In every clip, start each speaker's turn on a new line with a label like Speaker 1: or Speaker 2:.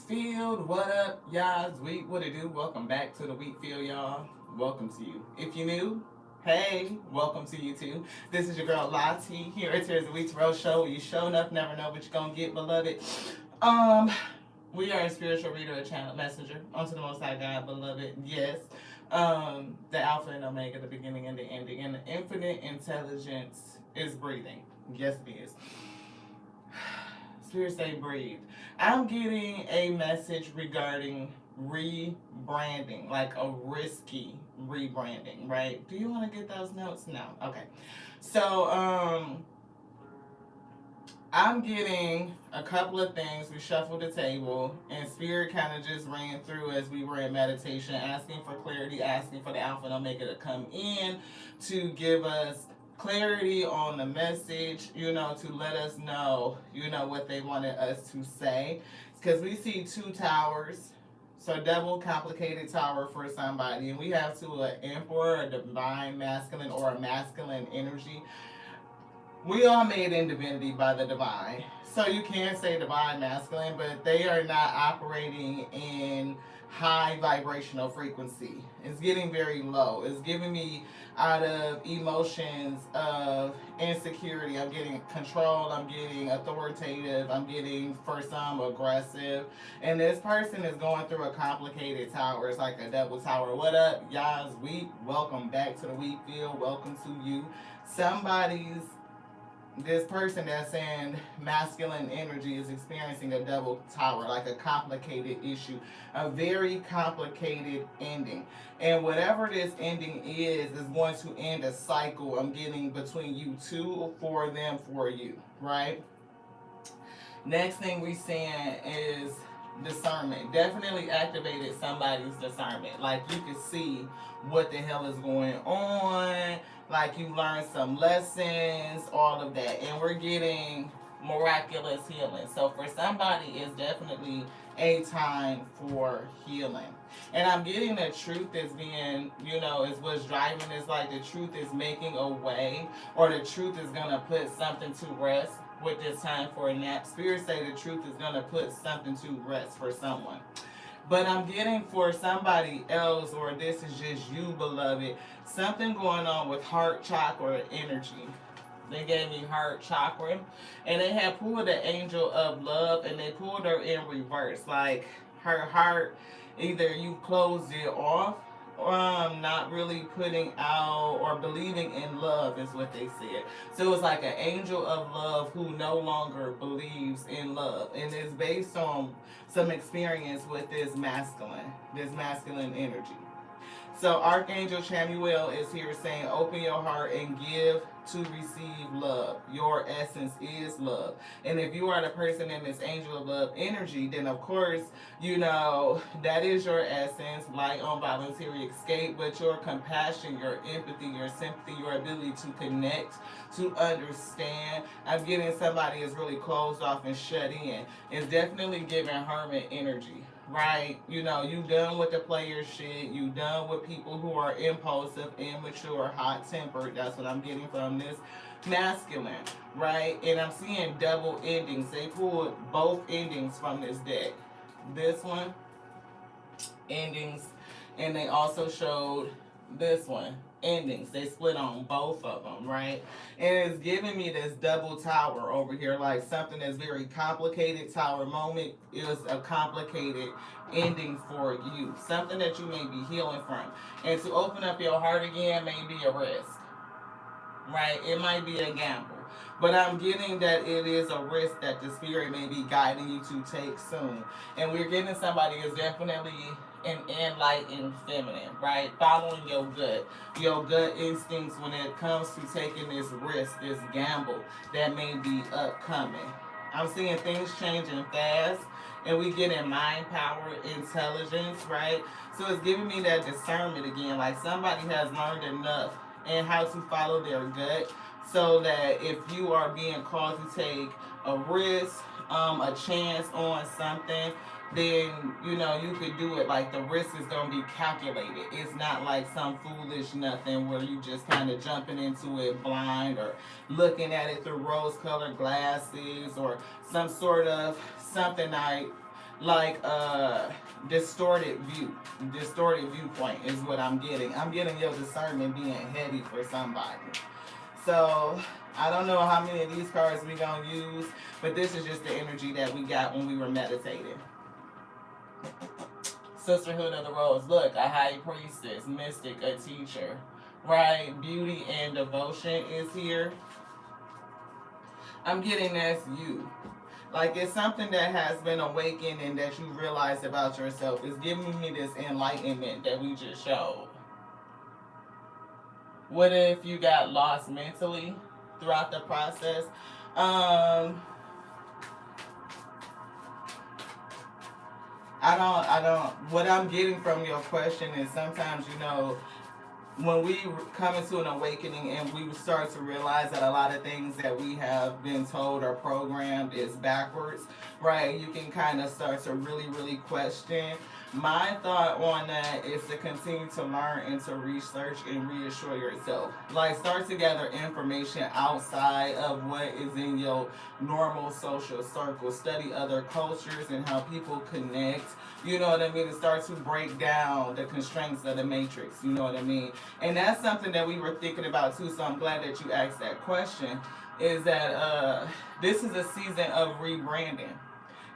Speaker 1: Field. What up, y'all? It's Wheat. What it do? Welcome back to the Wheat Field, y'all. Welcome to you. If you're new, hey, welcome to you too. This is your girl Lottie here. It's the Wheat Row Show. Where you show enough, never know what you're gonna get, beloved. Um, we are a spiritual reader, a channel messenger unto the Most High God, beloved. Yes. The Alpha and Omega, the beginning and the ending, and the infinite intelligence is breathing. Yes, it is. Spirit say breathe. I'm getting a message regarding rebranding, like a risky rebranding, right? Do you want to get those notes? No. Okay. So, I'm getting a couple of things. We shuffled the table, and Spirit kind of just ran through as we were in meditation, asking for clarity, asking for the Alpha and Omega to come in to give us clarity on the message, to let us know, what they wanted us to say. Because we see two towers. So double complicated tower for somebody. And we have to an emperor, a divine masculine, or a masculine energy. We are made in divinity by the divine. So you can say divine masculine, but they are not operating in high vibrational frequency. It's getting very low. It's giving me out of emotions of insecurity. I'm getting control. I'm getting authoritative. I'm getting, for some, aggressive. And this person is going through a complicated tower. It's like a double tower. What up, y'all's Wheat? Welcome back to the Wheat Field. Welcome to you. This person that's in masculine energy is experiencing a double tower, like a complicated issue, a very complicated ending. And whatever this ending is going to end a cycle I'm getting between you two, for them, for you, right? Next thing we seeing is discernment. Definitely activated somebody's discernment. Like you can see what the hell is going on. Like you learned some lessons, all of that. And we're getting miraculous healing. So for somebody, it's definitely a time for healing. And I'm getting the truth is being, is what's driving is like the truth is making a way, or the truth is going to put something to rest with this time for a nap. Spirit say the truth is going to put something to rest for someone. But I'm getting for somebody else, or this is just you, beloved, something going on with heart chakra energy. They gave me heart chakra, and they had pulled the angel of love, and they pulled her in reverse. Like her heart, either you closed it off, not really putting out or believing in love is what they said. So it's like an angel of love who no longer believes in love, and it's based on some experience with this masculine energy. So Archangel Chamuel is here saying, open your heart and give to receive love. Your essence is love. And if you are the person in this angel of love energy, then of course, that is your essence, light on voluntary escape, but your compassion, your empathy, your sympathy, your ability to connect, to understand. I'm getting somebody is really closed off and shut in. It's definitely giving hermit energy. Right, you done with the player shit. You done with people who are impulsive, immature, hot-tempered. That's what I'm getting from this masculine, right? And I'm seeing double endings. They pulled both endings from this deck. This one, endings, and they also showed this one, endings. They split on both of them, right? And it's giving me this double tower over here, like something that's very complicated. Tower moment is a complicated ending for you, something that you may be healing from. And to open up your heart again may be a risk, right? It might be a gamble. But I'm getting that it is a risk that the spirit may be guiding you to take soon. And we're getting somebody is definitely an enlightened feminine, right? Following your gut instincts when it comes to taking this risk, this gamble that may be upcoming. I'm seeing things changing fast, and we get in mind power, intelligence, right? So it's giving me that discernment again, like somebody has learned enough and how to follow their gut, so that if you are being called to take a risk, a chance on something, then you could do it. Like the risk is gonna be calculated. It's not like some foolish nothing where you just kind of jumping into it blind, or looking at it through rose-colored glasses, or some sort of something like distorted viewpoint is what I'm getting. I'm getting your discernment being heavy for somebody. So I don't know how many of these cards we gonna use, but this is just the energy that we got when we were meditating. Sisterhood of the Rose. Look, a high priestess, mystic, a teacher, right? Beauty and devotion is here. I'm getting that's you. Like it's something that has been awakened and that you realize about yourself. It's giving me this enlightenment that we just showed. What if you got lost mentally throughout the process? What I'm getting from your question is sometimes, when we come into an awakening and we start to realize that a lot of things that we have been told or programmed is backwards, right? You can kind of start to really, really question. My thought on that is to continue to learn and to research and reassure yourself. Like start to gather information outside of what is in your normal social circle. Study other cultures and how people connect. You know what I mean? To start to break down the constraints of the matrix. You know what I mean? And that's something that we were thinking about too. So I'm glad that you asked that question. Is that this is a season of rebranding.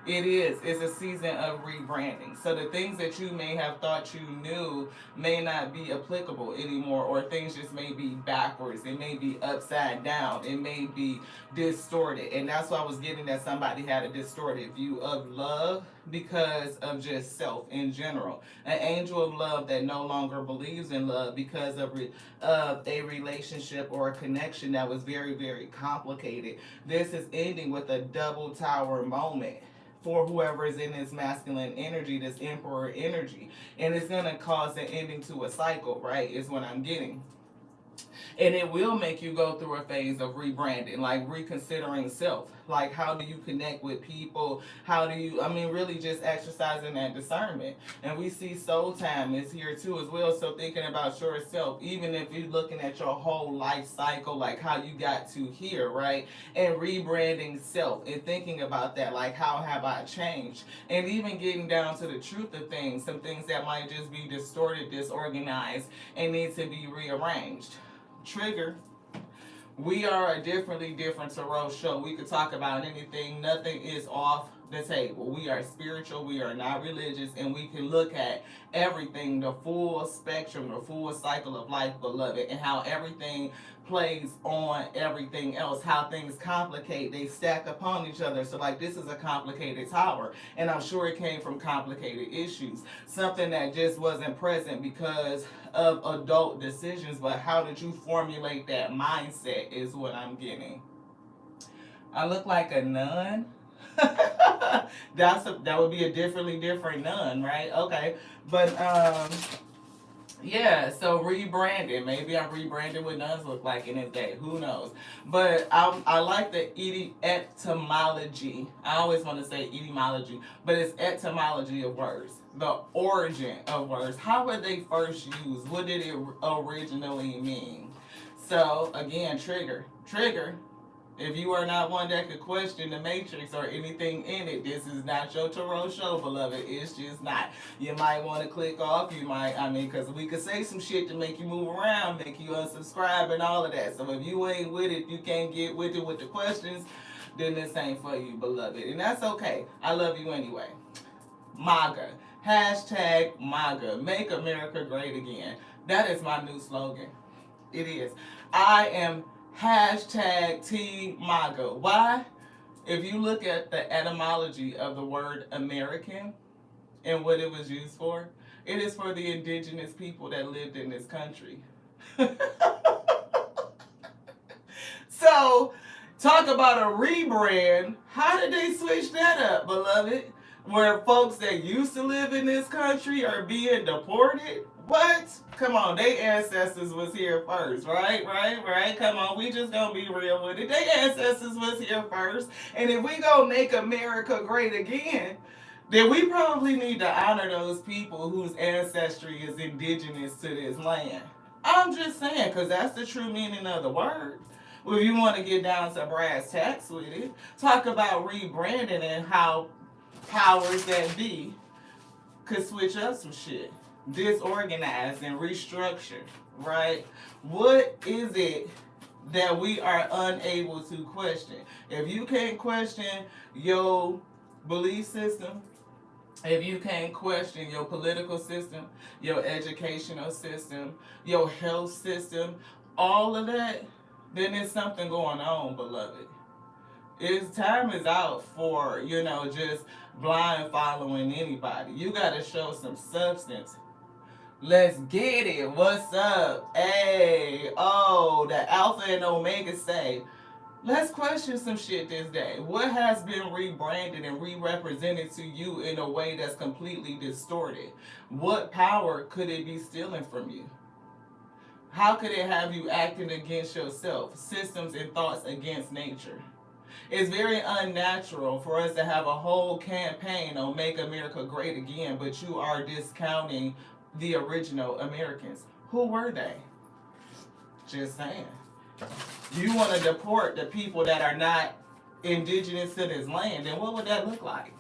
Speaker 1: It is. It's a season of rebranding. So the things that you may have thought you knew may not be applicable anymore, or things just may be backwards. It may be upside down. It may be distorted. And that's why I was getting that somebody had a distorted view of love because of just self in general. An angel of love that no longer believes in love because of a relationship or a connection that was very, very complicated. This is ending with a double tower moment for whoever is in this masculine energy, this emperor energy. And it's going to cause an ending to a cycle, right? Is what I'm getting. And it will make you go through a phase of rebranding, like reconsidering self. Like, how do you connect with people? How do you, really just exercising that discernment. And we see soul time is here too as well. So thinking about yourself, even if you're looking at your whole life cycle, like how you got to here, right? And rebranding self and thinking about that, like how have I changed? And even getting down to the truth of things, some things that might just be distorted, disorganized, and need to be rearranged. Trigger. We are a different tarot show. We could talk about anything. Nothing is off the table. We are spiritual. We are not religious. And we can look at everything, the full spectrum, the full cycle of life, beloved, and how everything plays on everything else, how things complicate, they stack upon each other. So like this is a complicated tower, and I'm sure it came from complicated issues, something that just wasn't present because of adult decisions. But how did you formulate that mindset is what I'm getting. I look like a nun. That would be a different nun, right? Okay, but yeah, so rebranding. Maybe I'm rebranding what nuns look like in this day. Who knows? But I like the etymology. I always want to say etymology, but it's etymology of words. The origin of words. How were they first used? What did it originally mean? So again, trigger. If you are not one that could question the matrix or anything in it, this is not your tarot show, beloved. It's just not. You might want to click off. You might, because we could say some shit to make you move around, make you unsubscribe and all of that. So if you ain't with it, you can't get with it with the questions, then this ain't for you, beloved. And that's okay. I love you anyway. MAGA. Hashtag MAGA. Make America Great Again. That is my new slogan. It is. I am hashtag Team MAGA. Why? If you look at the etymology of the word American and what it was used for, it is for the indigenous people that lived in this country. So, talk about a rebrand. How did they switch that up, beloved? Where folks that used to live in this country are being deported? What? Come on, they ancestors was here first, right? Come on, we just gonna be real with it. They ancestors was here first. And if we gonna make America great again, then we probably need to honor those people whose ancestry is indigenous to this land. I'm just saying, because that's the true meaning of the word. Well, if you want to get down to brass tacks with it, talk about rebranding and how powers that be could switch up some shit, disorganize and restructure, right? What is it that we are unable to question? If you can't question your belief system, if you can't question your political system, your educational system, your health system, all of that, then there's something going on, beloved. It's time is out for, just blind following anybody. You gotta show some substance. Let's get it. What's up? Hey, oh, the Alpha and Omega say, let's question some shit this day. What has been rebranded and re-represented to you in a way that's completely distorted? What power could it be stealing from you? How could it have you acting against yourself? Systems and thoughts against nature. It's very unnatural for us to have a whole campaign on Make America Great Again, but you are discounting the original Americans. Who were they? Just saying. You want to deport the people that are not indigenous to this land, then what would that look like?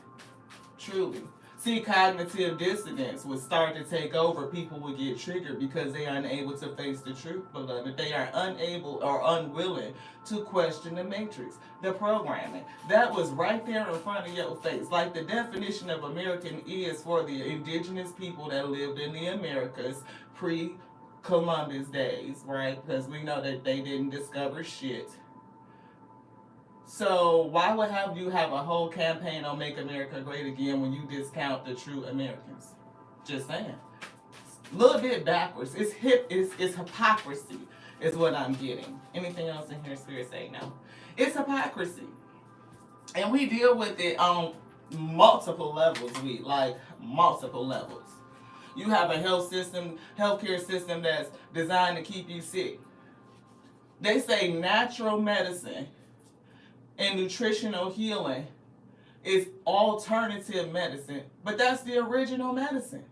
Speaker 1: Truly. See, cognitive dissonance would start to take over. People would get triggered because they are unable to face the truth, beloved. They are unable or unwilling to question the matrix, the programming. That was right there in front of your face. Like the definition of American is for the indigenous people that lived in the Americas pre-Columbus days, right? Because we know that they didn't discover shit. So why would you have a whole campaign on Make America Great Again when you discount the true Americans? Just saying. A little bit backwards. It's hypocrisy is what I'm getting. Anything else in here, Spirit say no? It's hypocrisy. And we deal with it on multiple levels, multiple levels. You have a healthcare system that's designed to keep you sick. They say natural medicine and nutritional healing is alternative medicine, but that's the original medicine.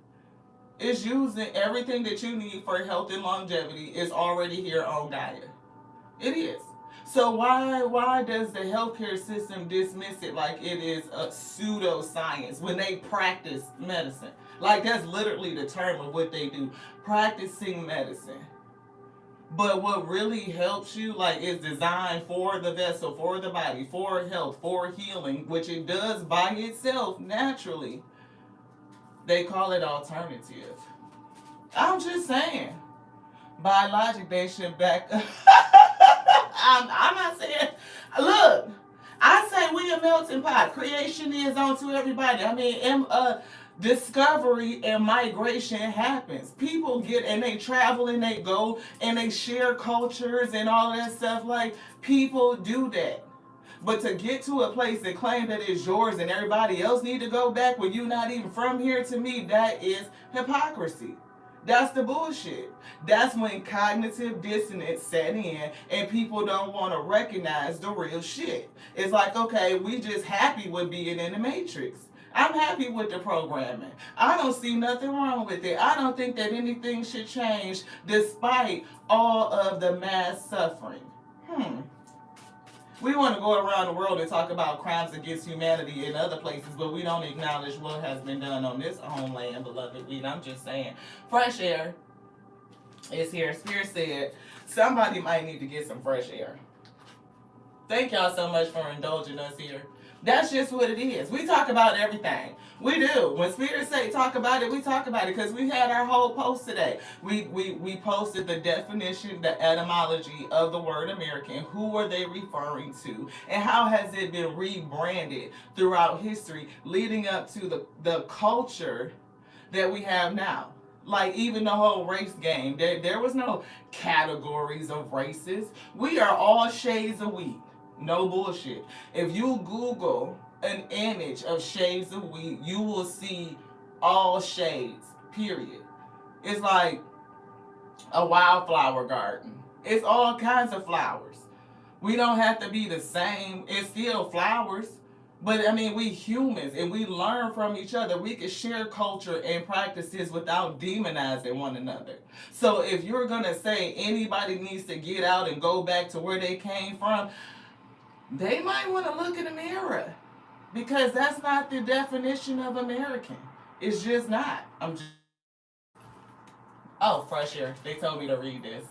Speaker 1: It's using everything that you need for health and longevity is already here on Gaia. It is. So why does the healthcare system dismiss it like it is a pseudoscience when they practice medicine? Like that's literally the term of what they do, practicing medicine. But what really helps you, is designed for the vessel, for the body, for health, for healing, which it does by itself naturally. They call it alternative. I'm just saying. Biologic, they should back up. I'm not saying, look, I say we a melting pot. Creation is onto everybody. I mean, discovery and migration happens. People get and they travel and they go and they share cultures and all that stuff. Like, people do that. But to get to a place and claim that it's yours and everybody else need to go back when you're not even from here, to me, that is hypocrisy. That's the bullshit. That's when cognitive dissonance set in and people don't want to recognize the real shit. It's like, okay, we just happy with being in the matrix. I'm happy with the programming. I don't see nothing wrong with it. I don't think that anything should change despite all of the mass suffering. We want to go around the world and talk about crimes against humanity in other places, but we don't acknowledge what has been done on this homeland, beloved. I'm just saying. Fresh air is here. Spirit said somebody might need to get some fresh air. Thank y'all so much for indulging us here. That's just what it is. We talk about everything. We do. When Spirit say talk about it, we talk about it because we had our whole post today. We posted the definition, the etymology of the word American. Who are they referring to? And how has it been rebranded throughout history leading up to the culture that we have now? Like even the whole race game. There was no categories of races. We are all shades of wheat. No bullshit. If you Google an image of shades of wheat, you will see all shades, period. It's like a wildflower garden. It's all kinds of flowers. We don't have to be the same. It's still flowers. But I mean, we humans and we learn from each other. We can share culture and practices without demonizing one another. So if you're going to say anybody needs to get out and go back to where they came from, they might want to look in the mirror. because that's not the definition of American. It's just not. I'm just. Oh, fresh air. They told me to read this.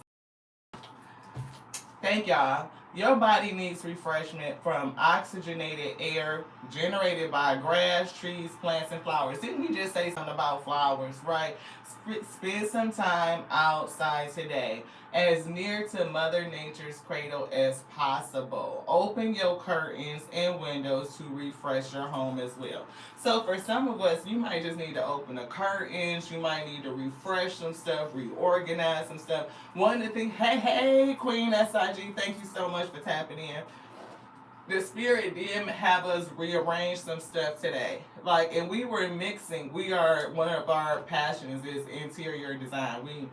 Speaker 1: Thank y'all. Your body needs refreshment from oxygenated air generated by grass, trees, plants, and flowers. Didn't we just say something about flowers, right? Spend some time outside today, as near to Mother Nature's cradle as possible. Open your curtains and windows to refresh your home as well. So for some of us, you might just need to open the curtains. You might need to refresh some stuff, reorganize some stuff. One of the things, hey, Queen SIG, thank you so much for tapping in. The spirit did have us rearrange some stuff today. Like, and we were mixing. One of our passions is interior design.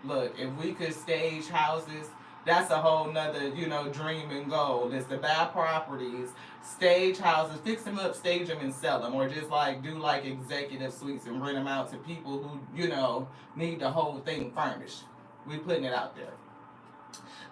Speaker 1: Look, if we could stage houses, that's a whole nother, dream and goal. Is to buy properties, stage houses, fix them up, stage them, and sell them, or just like do like executive suites and rent them out to people who, need the whole thing furnished. We putting it out there.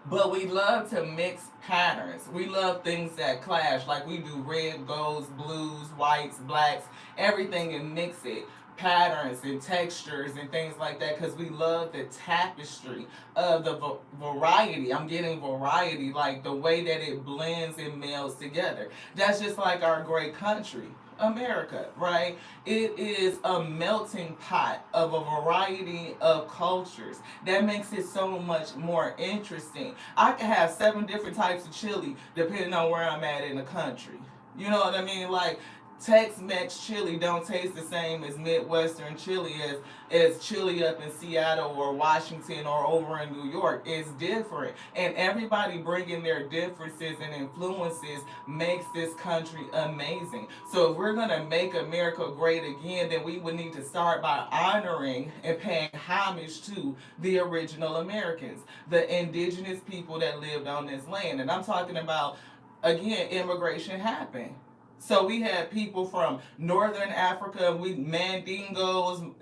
Speaker 1: But we love to mix patterns. We love things that clash, like we do red, golds, blues, whites, blacks, everything, and mix it. Patterns and textures and things like that, because we love the tapestry of the variety. I'm getting variety, like the way that it blends and melds together. That's just like our great country, America, right? It is a melting pot of a variety of cultures that makes it so much more interesting. I can have 7 different types of chili depending on where I'm at in the country. You know what I mean? Like, Tex-Mex chili don't taste the same as Midwestern chili as chili up in Seattle or Washington or over in New York. It's different. And everybody bringing their differences and influences makes this country amazing. So if we're going to make America great again, then we would need to start by honoring and paying homage to the original Americans, the indigenous people that lived on this land. And I'm talking about, again, immigration happened. So we had people from Northern Africa, Mandingos,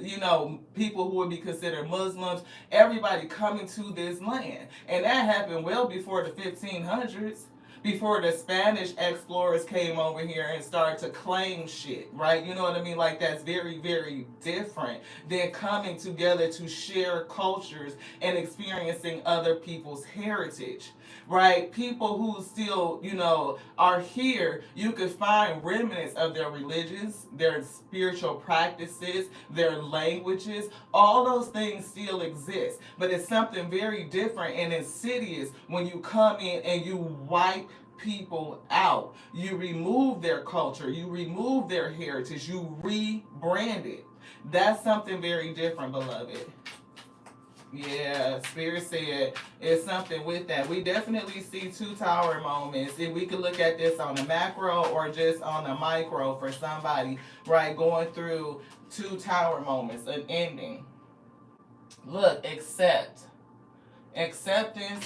Speaker 1: people who would be considered Muslims, everybody coming to this land. And that happened well before the 1500s, before the Spanish explorers came over here and started to claim shit, right? You know what I mean? Like, that's very, very different than coming together to share cultures and experiencing other people's heritage, right? People who still, are here, you could find remnants of their religions, their spiritual practices, their languages. All those things still exist, but it's something very different and insidious when you come in and you wipe people out. You remove their culture, you remove their heritage, you rebrand it. That's something very different, beloved. Yeah, Spirit said it's something with that. We definitely see 2 tower moments. If we could look at this on a macro or just on a micro for somebody, right, going through 2 tower moments, an ending. Look, acceptance,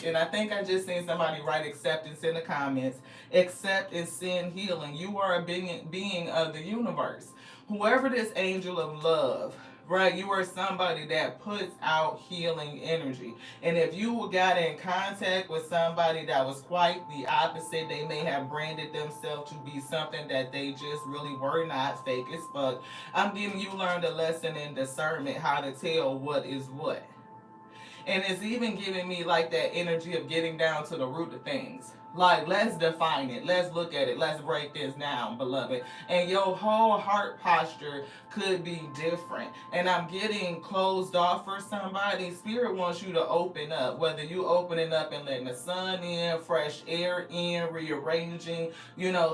Speaker 1: and I think I just seen somebody write acceptance in the comments. Accept and send healing. You are a being of the universe. Whoever this angel of love, right? You are somebody that puts out healing energy. And if you got in contact with somebody that was quite the opposite, they may have branded themselves to be something that they just really were not, fake as fuck. I'm giving you learned a lesson in discernment, how to tell what is what. And it's even giving me like that energy of getting down to the root of things. Like, let's define it. Let's look at it. Let's break this down, beloved. And your whole heart posture could be different. And I'm getting closed off for somebody. Spirit wants you to open up. Whether you opening up and letting the sun in, fresh air in, rearranging,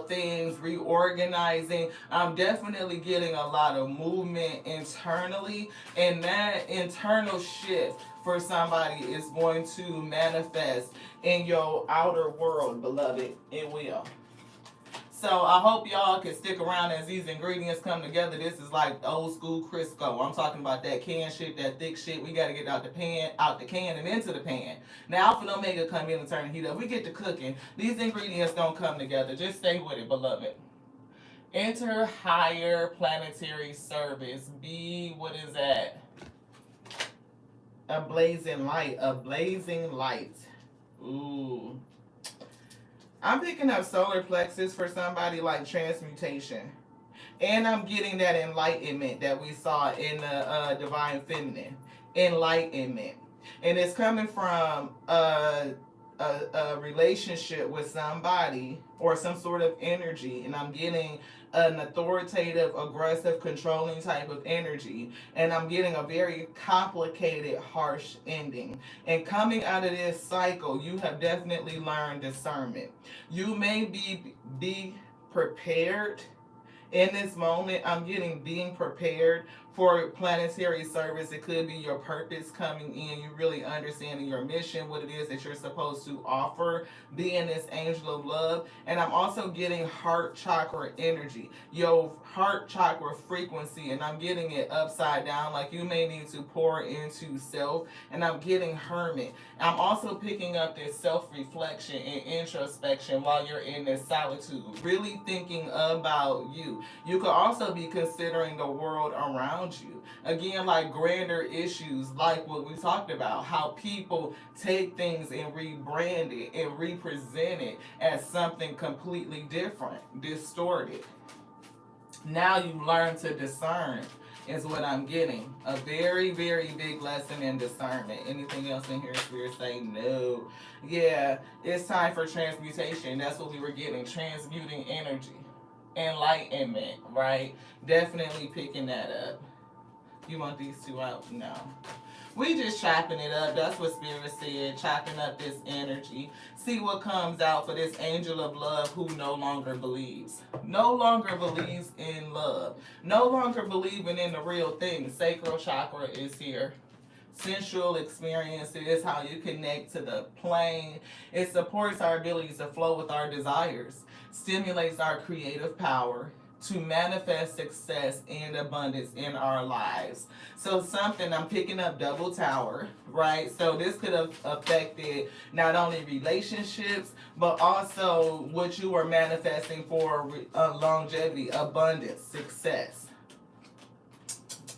Speaker 1: things, reorganizing. I'm definitely getting a lot of movement internally. And that internal shift for somebody is going to manifest in your outer world, beloved. It will. So I hope y'all can stick around as these ingredients come together. This is like old school Crisco. I'm talking about that can shit, that thick shit. We got to get out the can and into the pan. Now Alpha and Omega come in and turn the heat up. We get to cooking. These ingredients don't come together. Just stay with it, beloved. Enter higher planetary service. Be, what is that? A blazing light. A blazing light. Ooh. I'm picking up solar plexus for somebody, like transmutation. And I'm getting that enlightenment that we saw in the divine feminine. Enlightenment. And it's coming from a relationship with somebody or some sort of energy. And I'm getting an authoritative, aggressive, controlling type of energy. And I'm getting a very complicated, harsh ending. And coming out of this cycle, you have definitely learned discernment. You may be prepared in this moment. I'm getting being prepared for planetary service. It could be your purpose coming in, you really understanding your mission, what it is that you're supposed to offer, being this angel of love. And I'm also getting heart chakra energy, your heart chakra frequency, and I'm getting it upside down, like you may need to pour into self. And I'm getting hermit. I'm also picking up this self-reflection and introspection while you're in this solitude, really thinking about you. You could also be considering the world around you. Again, like grander issues, like what we talked about, how people take things and rebrand it and represent it as something completely different, distorted. Now you learn to discern, is what I'm getting. A very, very big lesson in discernment. Anything else in here, Spirit say no. Yeah, it's time for transmutation. That's what we were getting. Transmuting energy. Enlightenment, right? Definitely picking that up. You want these two out? No. We just chopping it up. That's what Spirit said. Chopping up this energy. See what comes out for this angel of love who no longer believes. No longer believes in love. No longer believing in the real thing. Sacral chakra is here. Sensual experiences, how you connect to the plane. It supports our abilities to flow with our desires. Stimulates our creative power to manifest success and abundance in our lives. So something, I'm picking up double tower, right? So this could have affected not only relationships, but also what you are manifesting for longevity, abundance, success.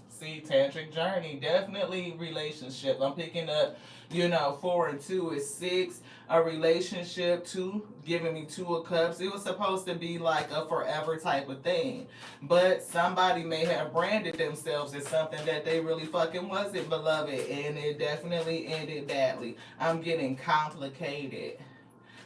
Speaker 1: See, tantric journey, definitely relationship. I'm picking up, 4 and 2 is 6. A relationship, 2 giving me 2 of cups. It was supposed to be like a forever type of thing, but somebody may have branded themselves as something that they really fucking wasn't, beloved, and it definitely ended badly. I'm getting complicated.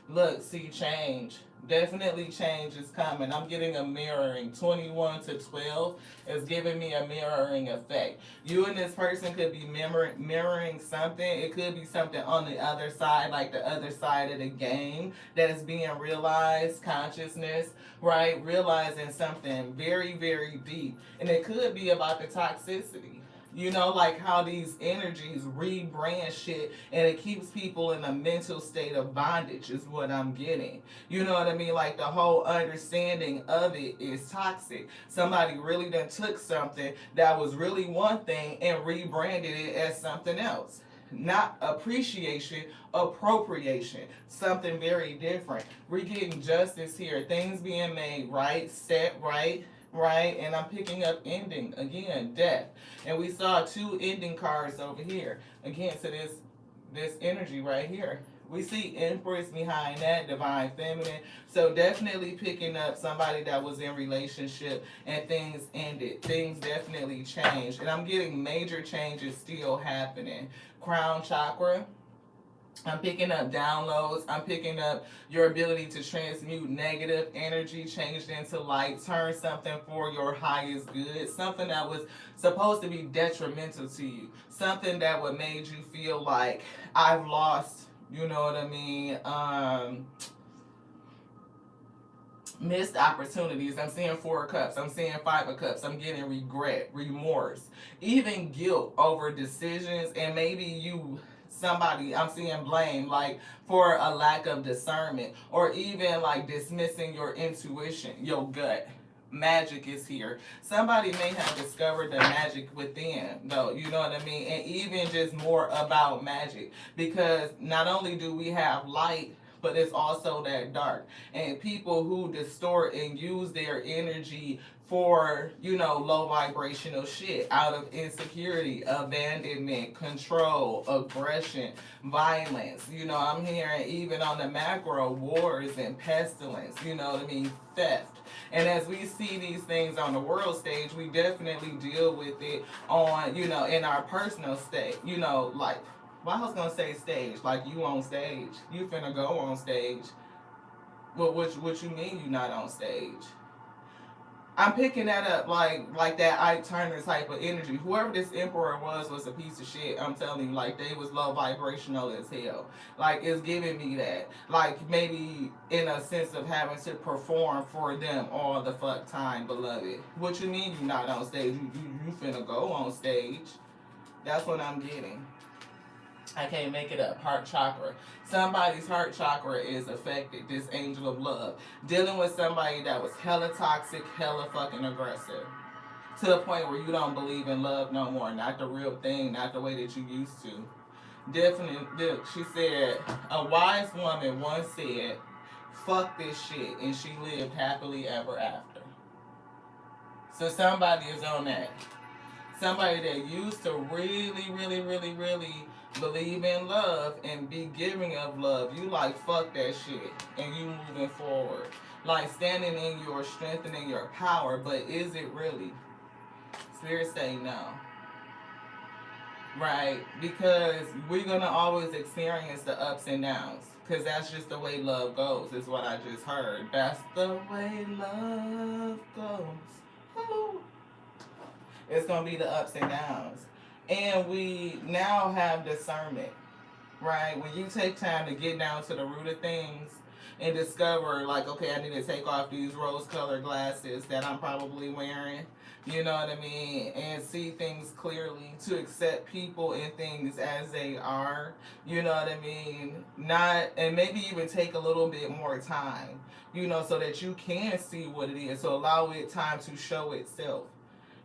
Speaker 1: Look, see, change. Definitely change is coming. I'm getting a mirroring. 21 to 12 is giving me a mirroring effect. You and this person could be mirroring something. It could be something on the other side, like the other side of the game that is being realized, consciousness, right? Realizing something very, very deep. And it could be about the toxicity. Like how these energies rebrand shit and it keeps people in a mental state of bondage is what I'm getting. You know what I mean? Like the whole understanding of it is toxic. Somebody really done took something that was really one thing and rebranded it as something else. Not appreciation, appropriation. Something very different. We're getting justice here. Things being made right, set right. Right, and I'm picking up ending again, death, and we saw 2 ending cards over here again. So this energy right here, we see Empress behind that, divine feminine. So definitely picking up somebody that was in relationship and things ended, things definitely changed, and I'm getting major changes still happening. Crown chakra, I'm picking up downloads. I'm picking up your ability to transmute negative energy, change it into light, turn something for your highest good, something that was supposed to be detrimental to you, something that would made you feel like I've lost, you know what I mean, missed opportunities. I'm seeing 4 of cups. I'm seeing 5 of cups. I'm getting regret, remorse, even guilt over decisions, and maybe somebody, I'm seeing blame, like for a lack of discernment, or even like dismissing your intuition, your gut. Magic is here. Somebody may have discovered the magic within, though, you know what I mean? And even just more about magic, because not only do we have light, but it's also that dark. And people who distort and use their energy for, you know, low vibrational shit out of insecurity, abandonment, control, aggression, violence. You know, I'm hearing even on the macro, wars and pestilence, you know what I mean, theft. And as we see these things on the world stage, we definitely deal with it on, you know, in our personal state, you know, like, well, I was gonna say stage, like you on stage, you finna go on stage. Well, what you mean you not on stage? I'm picking that up like that Ike Turner type of energy. Whoever this emperor was a piece of shit. I'm telling you, like they was low vibrational as hell. Like it's giving me that. Like maybe in a sense of having to perform for them all the fuck time, beloved. What you mean you not on stage? You finna go on stage. That's what I'm getting. I can't make it up. Heart chakra. Somebody's heart chakra is affected. This angel of love. Dealing with somebody that was hella toxic, hella fucking aggressive. To the point where you don't believe in love no more. Not the real thing. Not the way that you used to. Definitely. She said, a wise woman once said, fuck this shit. And she lived happily ever after. So somebody is on that. Somebody that used to really believe in love and be giving of love. You like fuck that shit and you moving forward. Like standing in your strength and in your power, but is it really? Spirit say no. Right? Because we're gonna always experience the ups and downs. Because that's just the way love goes, is what I just heard. That's the way love goes. Ooh. It's going to be the ups and downs. And we now have discernment, right? When you take time to get down to the root of things and discover, like, okay, I need to take off these rose-colored glasses that I'm probably wearing, you know what I mean? And see things clearly, to accept people and things as they are, you know what I mean? Not, and maybe even take a little bit more time, you know, so that you can see what it is. So allow it time to show itself.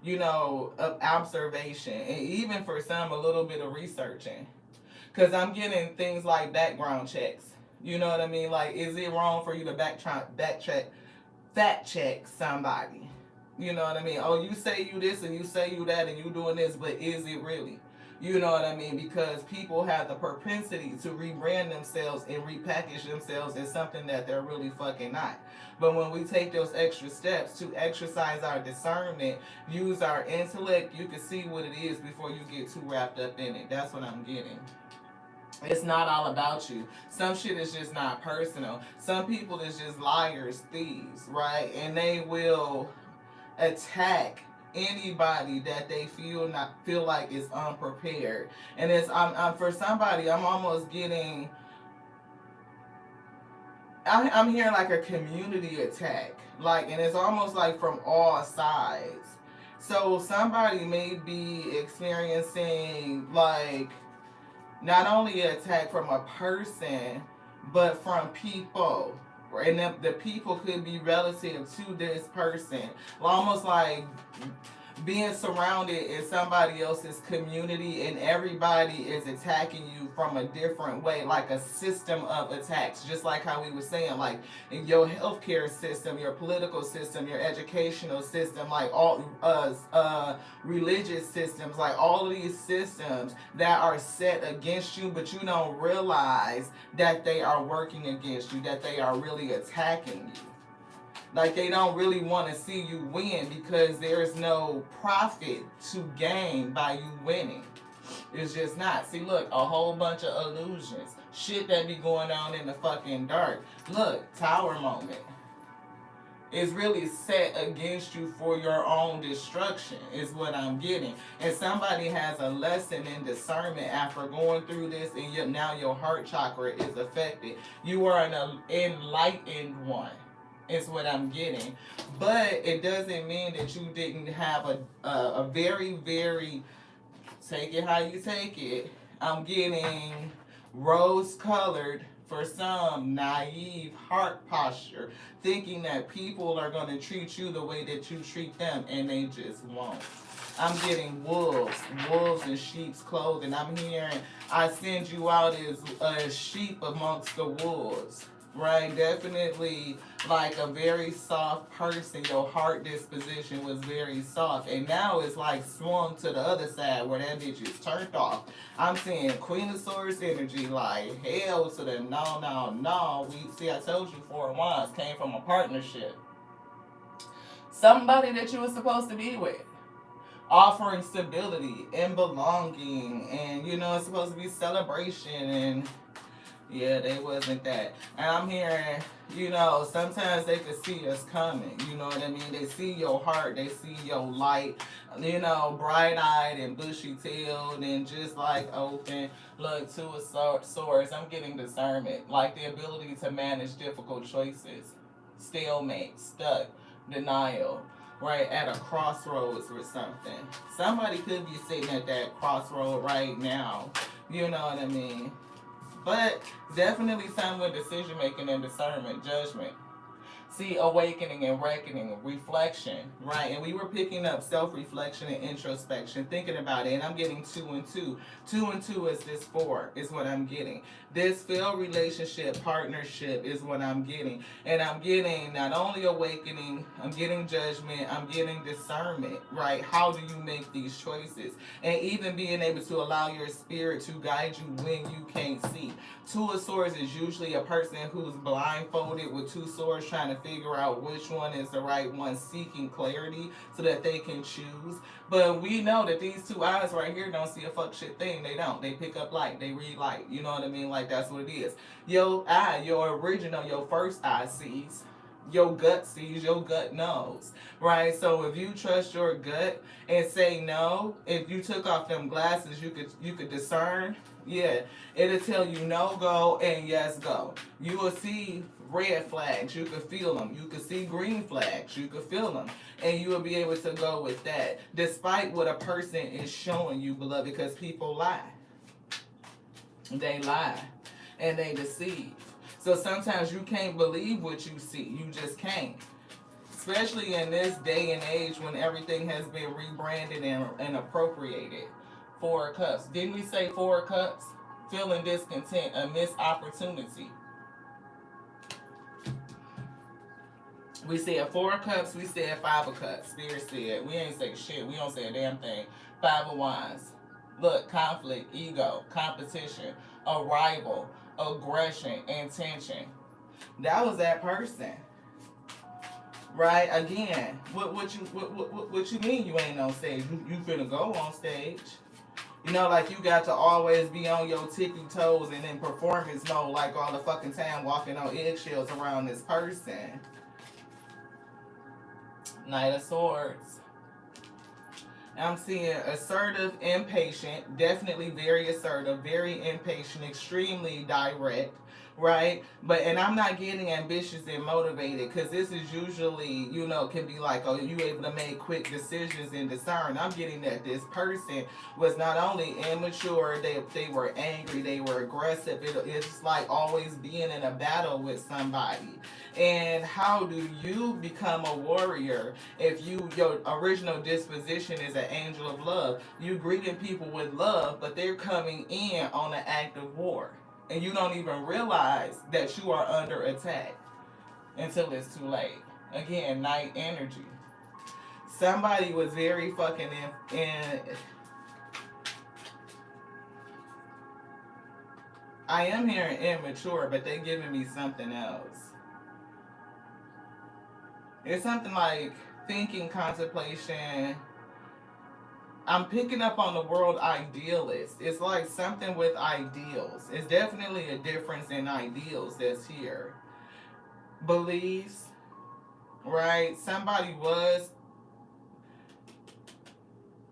Speaker 1: You know, of observation, and even for some, a little bit of researching. Because I'm getting things like background checks. You know what I mean? Like, is it wrong for you to fact check somebody? You know what I mean? Oh, you say you this and you say you that and you doing this, but is it really? You know what I mean? Because people have the propensity to rebrand themselves and repackage themselves as something that they're really fucking not. But when we take those extra steps to exercise our discernment, use our intellect, you can see what it is before you get too wrapped up in it. That's what I'm getting. It's not all about you. Some shit is just not personal. Some people is just liars, thieves, right? And they will attack anybody that they feel like is unprepared. And it's I'm for somebody, I'm almost getting, I'm hearing like a community attack, like, and it's almost like from all sides. So somebody may be experiencing like not only an attack from a person, but from people. And the people could be relative to this person. Almost like being surrounded in somebody else's community and everybody is attacking you from a different way, like a system of attacks. Just like how we were saying, like in your healthcare system, your political system, your educational system, like all religious systems, like all of these systems that are set against you, but you don't realize that they are working against you, that they are really attacking you. Like they don't really want to see you win because there's no profit to gain by you winning. It's just not. See, look, a whole bunch of illusions. Shit that be going on in the fucking dark. Look, tower moment. It's really set against you for your own destruction is what I'm getting. And somebody has a lesson in discernment after going through this and now your heart chakra is affected. You are an enlightened one. Is what I'm getting. But it doesn't mean that you didn't have a very, very, take it how you take it. I'm getting rose-colored, for some, naive heart posture, thinking that people are going to treat you the way that you treat them, and they just won't. I'm getting wolves in sheep's clothing. I'm hearing, I send you out as a sheep amongst the wolves. right? Definitely like a very soft person. Your heart disposition was very soft. And now it's like swung to the other side where that bitch is turned off. I'm seeing Queen of Swords energy, like hell to the no, no, no. We see, I told you, Four of Wands came from a partnership. Somebody that you were supposed to be with. Offering stability and belonging, and you know, it's supposed to be celebration, and yeah, they wasn't that. And I'm hearing, you know, sometimes they could see us coming. You know what I mean? They see your heart, they see your light, you know, bright-eyed and bushy-tailed and just like open. Look, Two of Swords, I'm getting discernment, like the ability to manage difficult choices, stalemate, stuck, denial, right, at a crossroads or something. Somebody could be sitting at that crossroad right now. You know what I mean? But definitely something with decision making and discernment, judgment. See, awakening and reckoning, reflection, right? And we were picking up self-reflection and introspection, thinking about it. And I'm getting 2 and 2. 2 and 2 is this 4, is what I'm getting. This failed relationship, partnership is what I'm getting. And I'm getting not only awakening, I'm getting judgment, I'm getting discernment, right? How do you make these choices? And even being able to allow your spirit to guide you when you can't see. 2 of Swords is usually a person who's blindfolded with 2 swords trying to figure out which one is the right one, seeking clarity so that they can choose. But we know that these 2 eyes right here don't see a fuck shit thing. They don't. They pick up light. They read light. You know what I mean? Like, that's what it is. Your eye, your original, your first eye sees. Your gut sees, your gut knows, right? So if you trust your gut and say no, if you took off them glasses, you could discern. Yeah, it'll tell you no go and yes go. You will see red flags, you can feel them. You can see green flags, you can feel them. And you will be able to go with that, despite what a person is showing you, beloved, because people lie. They lie and they deceive. So sometimes you can't believe what you see. You just can't. Especially in this day and age when everything has been rebranded and appropriated. 4 of Cups. Didn't we say 4 of Cups? Feeling discontent, a missed opportunity. We said 4 of Cups, we said 5 of Cups. Spirit said, we ain't say shit. We don't say a damn thing. 5 of Wands. Look, conflict, ego, competition, arrival, aggression, intention. That was that person. Right? Again, what you mean you ain't on stage? You finna go on stage. You know, like you got to always be on your tippy toes and in performance mode like all the fucking time, walking on eggshells around this person. Knight of Swords. I'm seeing assertive, impatient, definitely very assertive, very impatient, extremely direct, right? And I'm not getting ambitious and motivated, because this is usually, you know, can be like, oh, you able to make quick decisions and discern. I'm getting that this person was not only immature, they were angry, they were aggressive. It's like always being in a battle with somebody. And how do you become a warrior if your original disposition is an angel of love? You greeting people with love, but they're coming in on an act of war. And you don't even realize that you are under attack until it's too late. Again, night energy. Somebody was very fucking in I am hearing immature, but they're giving me something else. It's something like thinking, contemplation. I'm picking up on the word idealist. It's like something with ideals. It's definitely a difference in ideals that's here. Beliefs, right? Somebody was,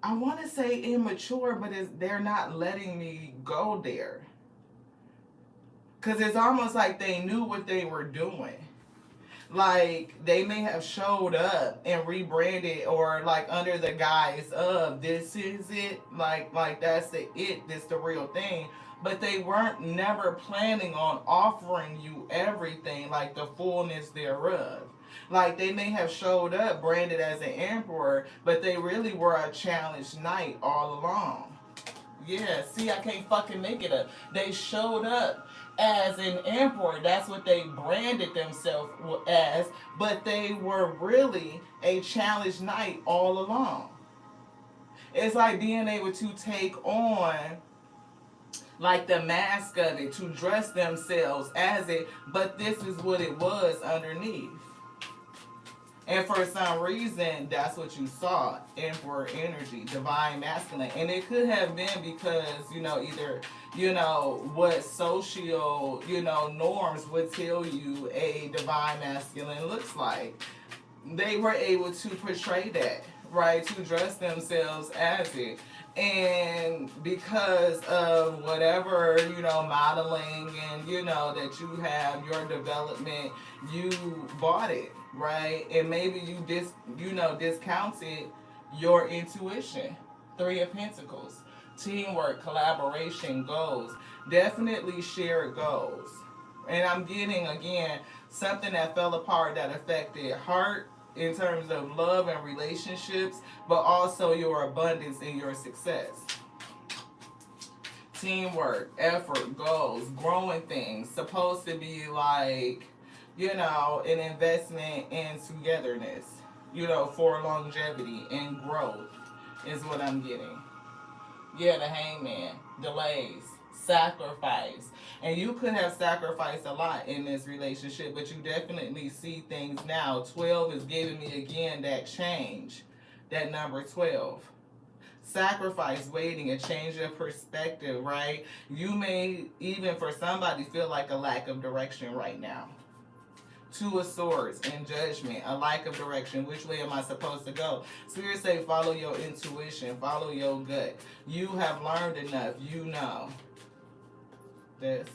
Speaker 1: I want to say immature, but they're not letting me go there. Because it's almost like they knew what they were doing. Like they may have showed up and rebranded, or like under the guise of this is it, like that's this the real thing, but they weren't never planning on offering you everything, like the fullness thereof. Like they may have showed up branded as an emperor, but they really were a challenged knight all along. Yeah, see, I can't fucking make it up. They showed up as an emperor. That's what they branded themselves as, but they were really a challenged knight all along. It's like being able to take on like the mask of it, to dress themselves as it, but this is what it was underneath. And for some reason, that's what you saw, emperor energy, divine masculine. And it could have been because, either, what social, norms would tell you a divine masculine looks like. They were able to portray that, right? To dress themselves as it. And because of whatever, modeling and, that you have, your development, you bought it, right? And maybe you discounted your intuition. Three of Pentacles. Teamwork, collaboration, goals. Definitely shared goals. And I'm getting, again, something that fell apart that affected heart, in terms of love and relationships, but also your abundance and your success. Teamwork, effort, goals, growing things, supposed to be like, an investment in togetherness, for longevity and growth is what I'm getting. Yeah, the Hangman, delays, sacrifice. And you could have sacrificed a lot in this relationship, but you definitely see things now. 12 is giving me again that change, that number 12. Sacrifice, waiting, a change of perspective, right? You may even for somebody feel like a lack of direction right now. Two of Swords and Judgment, a lack of direction. Which way am I supposed to go? Spirit say follow your intuition, follow your gut. You have learned enough, This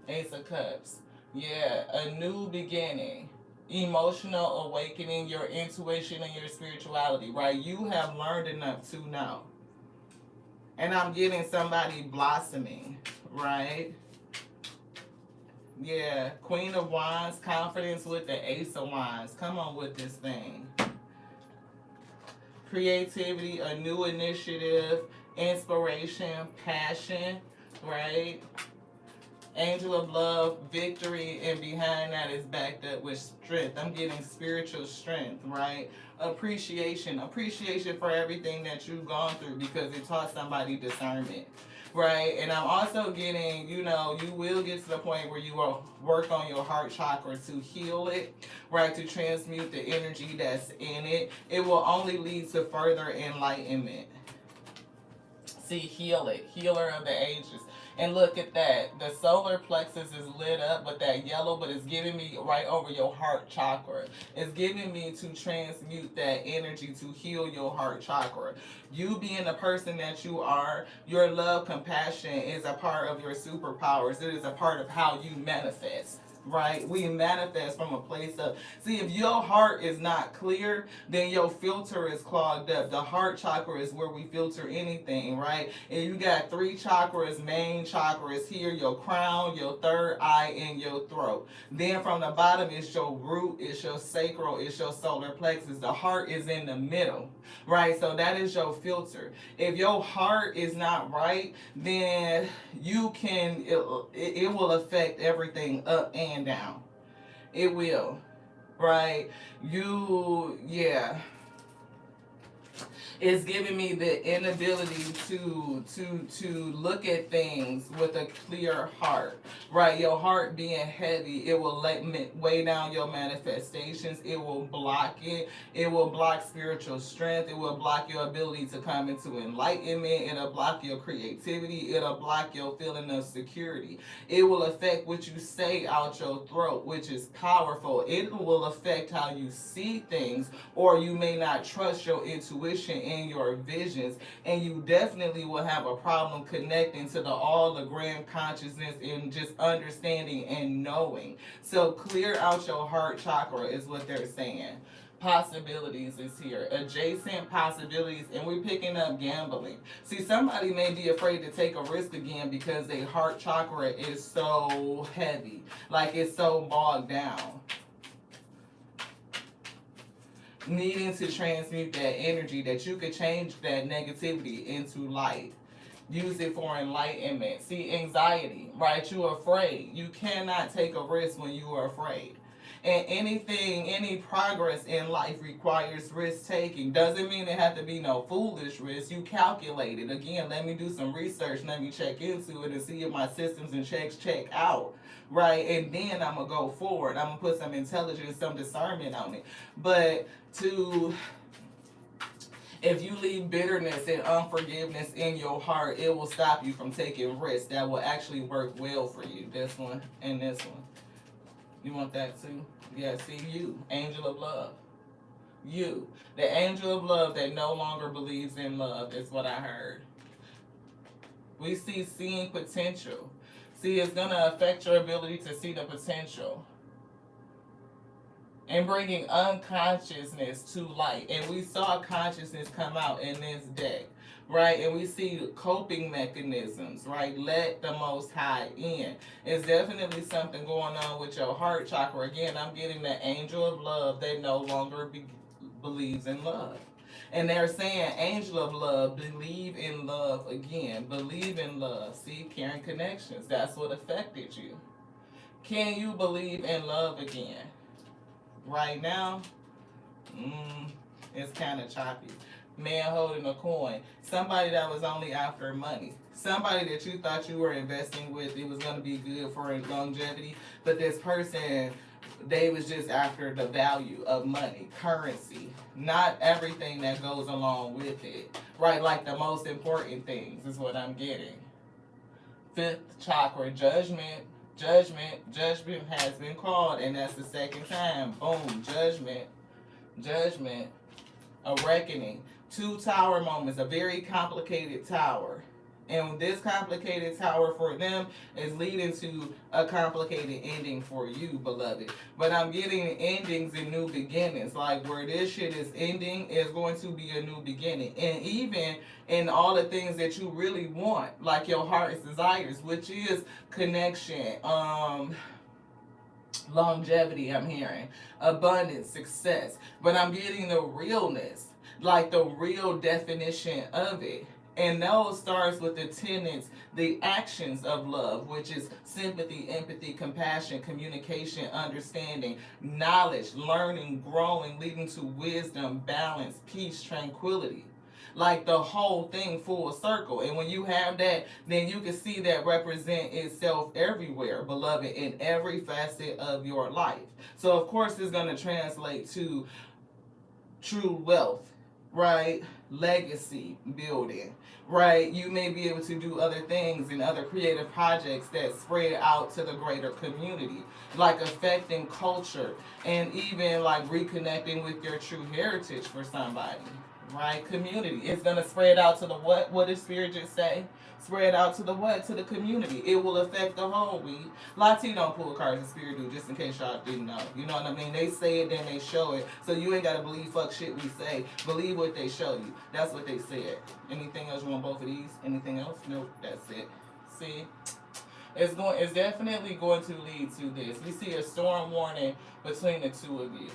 Speaker 1: Ace of Cups. Yeah, a new beginning. Emotional awakening, your intuition and your spirituality, right? You have learned enough to know. And I'm getting somebody blossoming, right? Yeah, Queen of Wands, confidence with the Ace of Wands. Come on with this thing. Creativity, a new initiative, inspiration, passion, right? Angel of love, victory, and behind that is backed up with strength. I'm getting spiritual strength, right? Appreciation for everything that you've gone through because it taught somebody discernment, right? And I'm also getting, you will get to the point where you will work on your heart chakra to heal it, right? To transmute the energy that's in it. It will only lead to further enlightenment. See, heal it. Healer of the ages. And look at that. The solar plexus is lit up with that yellow, but it's giving me right over your heart chakra. It's giving me to transmute that energy to heal your heart chakra. You being the person that you are, your love, compassion is a part of your superpowers. It is a part of how you manifest. Right? We manifest from a place of, see, if your heart is not clear, then your filter is clogged up. The heart chakra is where we filter anything, right? And you got 3 chakras, main chakras here, your crown, your third eye, and your throat. Then from the bottom is your root, it's your sacral, it's your solar plexus. The heart is in the middle, right? So that is your filter. If your heart is not right, then you can, it will affect everything up and down. It will, right? It's giving me the inability to look at things with a clear heart, right? Your heart being heavy, it will weigh down your manifestations. It will block it. It will block spiritual strength. It will block your ability to come into enlightenment. It'll block your creativity. It'll block your feeling of security. It will affect what you say out your throat, which is powerful. It will affect how you see things, or you may not trust your intuition and your visions, and you definitely will have a problem connecting to all the grand consciousness and just understanding and knowing. So clear out your heart chakra is what they're saying. Possibilities is here. Adjacent possibilities, and we're picking up gambling. See, somebody may be afraid to take a risk again because their heart chakra is so heavy, like it's so bogged down. Needing to transmute that energy, that you could change that negativity into light. Use it for enlightenment. See, anxiety, right? You're afraid. You cannot take a risk when you are afraid. And anything, any progress in life requires risk taking. Doesn't mean it have to be no foolish risk. You calculate it. Again, let me do some research. Let me check into it and see if my systems and checks check out. Right? And then I'm going to go forward. I'm going to put some intelligence, some discernment on it. But to if you leave bitterness and unforgiveness in your heart, it will stop you from taking risks that will actually work well for you. This one and this one. You want that too? Yeah, see, you, angel of love. You, the angel of love that no longer believes in love, is what I heard. We see seeing potential. See, it's going to affect your ability to see the potential and bringing unconsciousness to light. And we saw consciousness come out in this deck, right? And we see coping mechanisms, right? Let the Most High in. It's definitely something going on with your heart chakra. Again, I'm getting the angel of love that no longer believes in love. And they're saying, angel of love, believe in love again. Believe in love. See, caring connections. That's what affected you. Can you believe in love again? Right now, it's kind of choppy. Man holding a coin. Somebody that was only after money. Somebody that you thought you were investing with, it was going to be good for longevity. But this person, they was just after the value of money, currency. Not everything that goes along with it. Right? Like the most important things is what I'm getting. Fifth chakra, judgment. Judgment has been called, and that's the second time. Boom, judgment, a reckoning. Two tower moments, a very complicated tower. And this complicated tower for them is leading to a complicated ending for you, beloved. But I'm getting endings and new beginnings. Like where this shit is ending is going to be a new beginning. And even in all the things that you really want, like your heart's desires, which is connection, longevity, I'm hearing, abundance, success. But I'm getting the realness, like the real definition of it. And those starts with the tenets, the actions of love, which is sympathy, empathy, compassion, communication, understanding, knowledge, learning, growing, leading to wisdom, balance, peace, tranquility. Like the whole thing full circle. And when you have that, then you can see that represent itself everywhere, beloved, in every facet of your life. So of course it's going to translate to true wealth, right? Legacy building, right? You may be able to do other things and other creative projects that spread out to the greater community, like affecting culture and even like reconnecting with your true heritage for somebody, right? Community. It's going to spread out to the what? What did Spirit just say? Spread out to the what? To the community. It will affect the whole week. Lati don't pull cards and Spirit do, just in case y'all didn't know. You know what I mean? They say it, then they show it. So you ain't got to believe fuck shit we say. Believe what they show you. That's what they said. Anything else? You want both of these? Anything else? Nope. That's it. See? It's definitely going to lead to this. We see a storm warning between the two of you.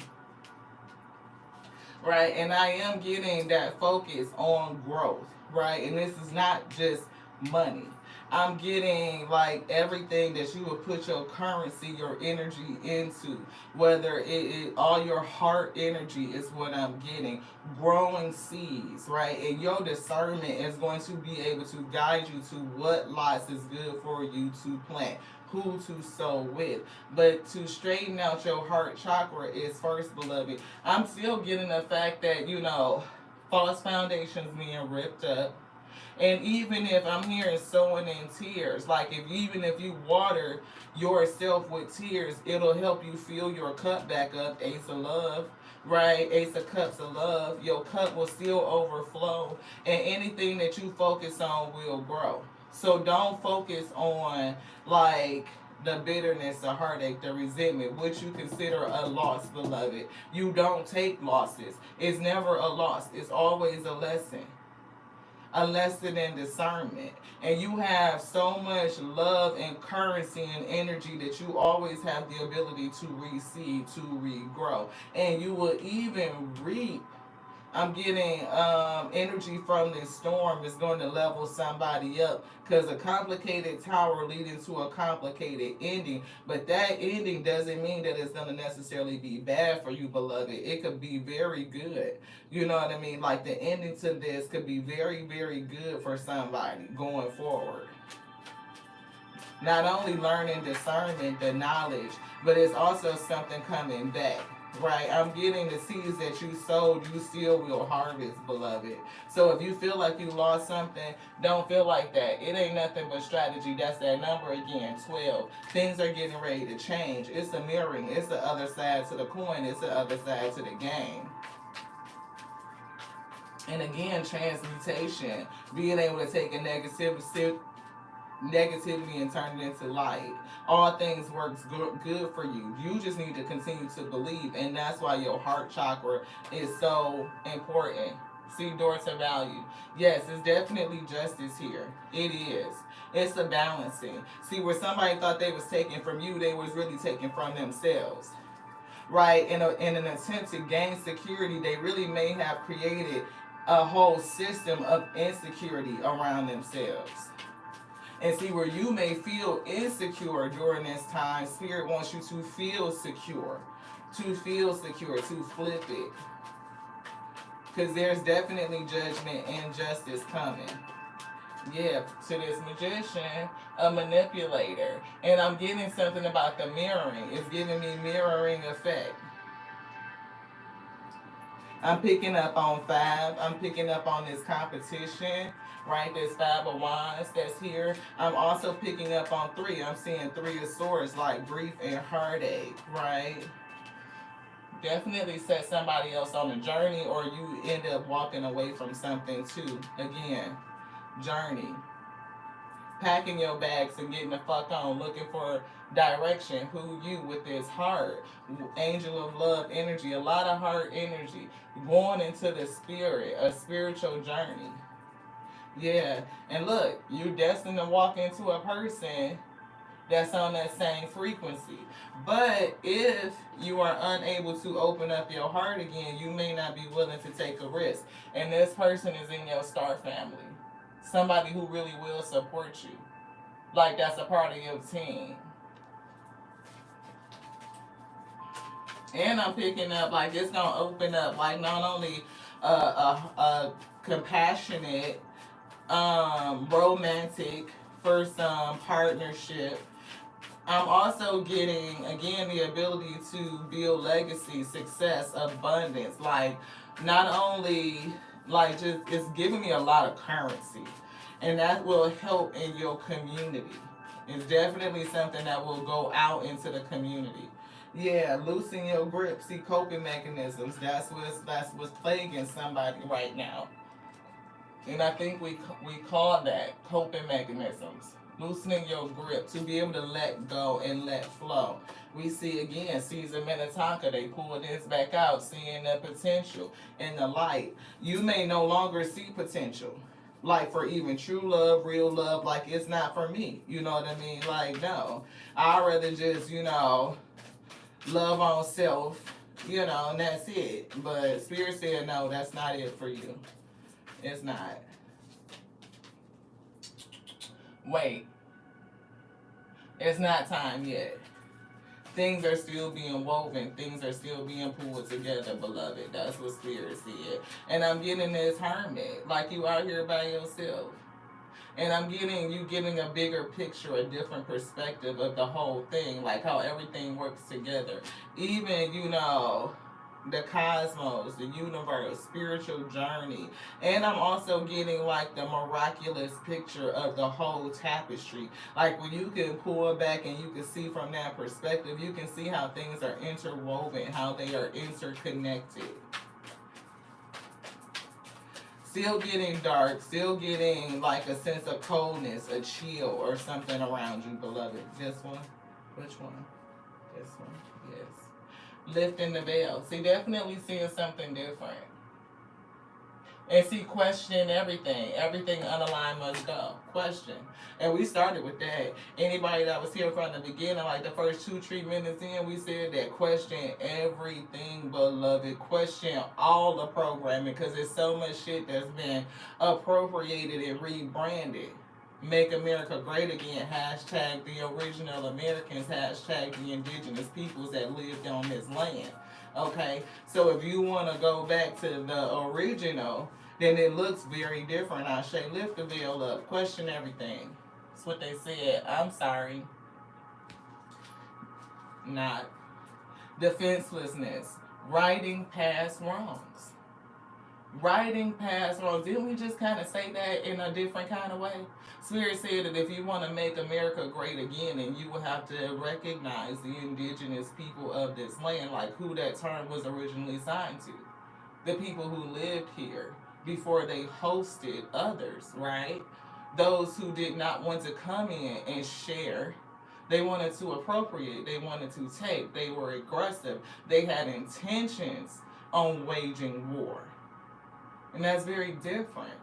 Speaker 1: Right? And I am getting that focus on growth. Right? And this is not just money. I'm getting like everything that you would put your currency, your energy into, whether it all your heart energy is what I'm getting. Growing seeds, right? And your discernment is going to be able to guide you to what lots is good for you to plant, who to sow with. But to straighten out your heart chakra is first, beloved. I'm still getting the fact that, false foundations being ripped up. And even if I'm hearing sowing in tears, like even if you water yourself with tears, it'll help you fill your cup back up. Ace of love, right? Ace of cups of love. Your cup will still overflow, and anything that you focus on will grow. So don't focus on like the bitterness, the heartache, the resentment, which you consider a loss, beloved. You don't take losses. It's never a loss. It's always a lesson. A lesson in discernment. And you have so much love and currency and energy that you always have the ability to receive, to regrow. And you will even reap I'm getting energy from this storm is going to level somebody up, because a complicated tower leading to a complicated ending. But that ending doesn't mean that it's going to necessarily be bad for you, beloved. It could be very good. You know what I mean? Like the ending to this could be very, very good for somebody going forward. Not only learning discernment, the knowledge, but it's also something coming back. Right, I'm getting the seeds that you sowed, you still will harvest, beloved. So if you feel like you lost something, don't feel like that. It ain't nothing but strategy. That's that number again, 12. Things are getting ready to change. It's the mirroring. It's the other side to the coin. It's the other side to the game. And again, transmutation, being able to take a negativity and turn it into light. All things works good for you. You just need to continue to believe, and that's why your heart chakra is so important. See, door to value. Yes, it's definitely justice here. It is. It's a balancing. See, where somebody thought they was taking from you, they was really taking from themselves. Right? In an attempt to gain security, they really may have created a whole system of insecurity around themselves. And see, where you may feel insecure during this time, Spirit wants you to feel secure. To flip it. Because there's definitely judgment and justice coming. Yeah, to this magician, a manipulator. And I'm getting something about the mirroring. It's giving me mirroring effect. I'm picking up on 5. I'm picking up on this competition. Right, there's 5 of Wands that's here. I'm also picking up on 3. I'm seeing 3 of Swords, like grief and heartache, right? Definitely set somebody else on a journey, or you end up walking away from something too. Again, journey. Packing your bags and getting the fuck on, looking for direction. Who you with this heart? Angel of love energy, a lot of heart energy. Going into the spirit, a spiritual journey. Yeah, and look, you're destined to walk into a person that's on that same frequency. But if you are unable to open up your heart again, you may not be willing to take a risk. And this person is in your star family. Somebody who really will support you. Like that's a part of your team. And I'm picking up, like it's going to open up, like not only a compassionate, romantic for some partnership. I'm also getting, again, the ability to build legacy, success, abundance. Like, not only, like, just, it's giving me a lot of currency. And that will help in your community. It's definitely something that will go out into the community. Yeah, loosen your grip. See, coping mechanisms. That's what's plaguing somebody right now. And I think we call that coping mechanisms. Loosening your grip to be able to let go and let flow. We see again, Caesar Minnetonka, they pull this back out, seeing the potential and the light. You may no longer see potential. Like for even true love, real love, like it's not for me. You know what I mean? Like, no. I'd rather just, love on self, and that's it. But Spirit said, no, that's not it for you. It's not. Wait. It's not time yet. Things are still being woven. Things are still being pulled together, beloved. That's what Spirit said. And I'm getting this hermit. Like you out here by yourself. And I'm getting a bigger picture, a different perspective of the whole thing. Like how everything works together. Even, the cosmos, the universe, spiritual journey. And I'm also getting like the miraculous picture of the whole tapestry. Like when you can pull back and you can see from that perspective, you can see how things are interwoven, how they are interconnected. Still getting dark, still getting like a sense of coldness, a chill or something around you, beloved. This one? Which one? This one? Yes. Lifting the veil. See, definitely seeing something different. And see, question everything. Everything unaligned must go. Question. And we started with that. Anybody that was here from the beginning, like the first 2-3 minutes in, we said that question everything, beloved. Question all the programming, because there's so much shit that's been appropriated and rebranded. Make America Great Again, hashtag the original Americans, hashtag the indigenous peoples that lived on this land. Okay, so if you want to go back to the original, then it looks very different. I say, lift the veil up, question everything. That's what they said. I'm sorry. Not. Defenselessness. Righting past wrongs. Righting past wrongs. Didn't we just kind of say that in a different kind of way? Spirit said that if you want to make America great again, then you will have to recognize the indigenous people of this land, like who that term was originally signed to. The people who lived here before they hosted others, right? Those who did not want to come in and share. They wanted to appropriate. They wanted to take. They were aggressive. They had intentions on waging war. And that's very different.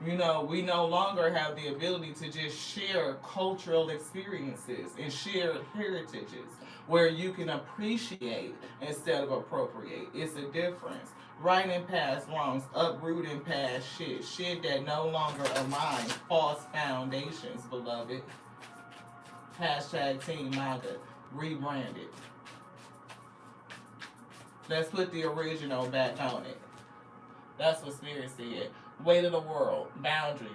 Speaker 1: You know, we no longer have the ability to just share cultural experiences and shared heritages where you can appreciate instead of appropriate. It's a difference. Righting past wrongs, uprooting past shit that no longer aligns, false foundations, beloved. Hashtag Team MAGA, rebranded. Let's put the original back on it. That's what Spirit said. Weight of the world, boundaries.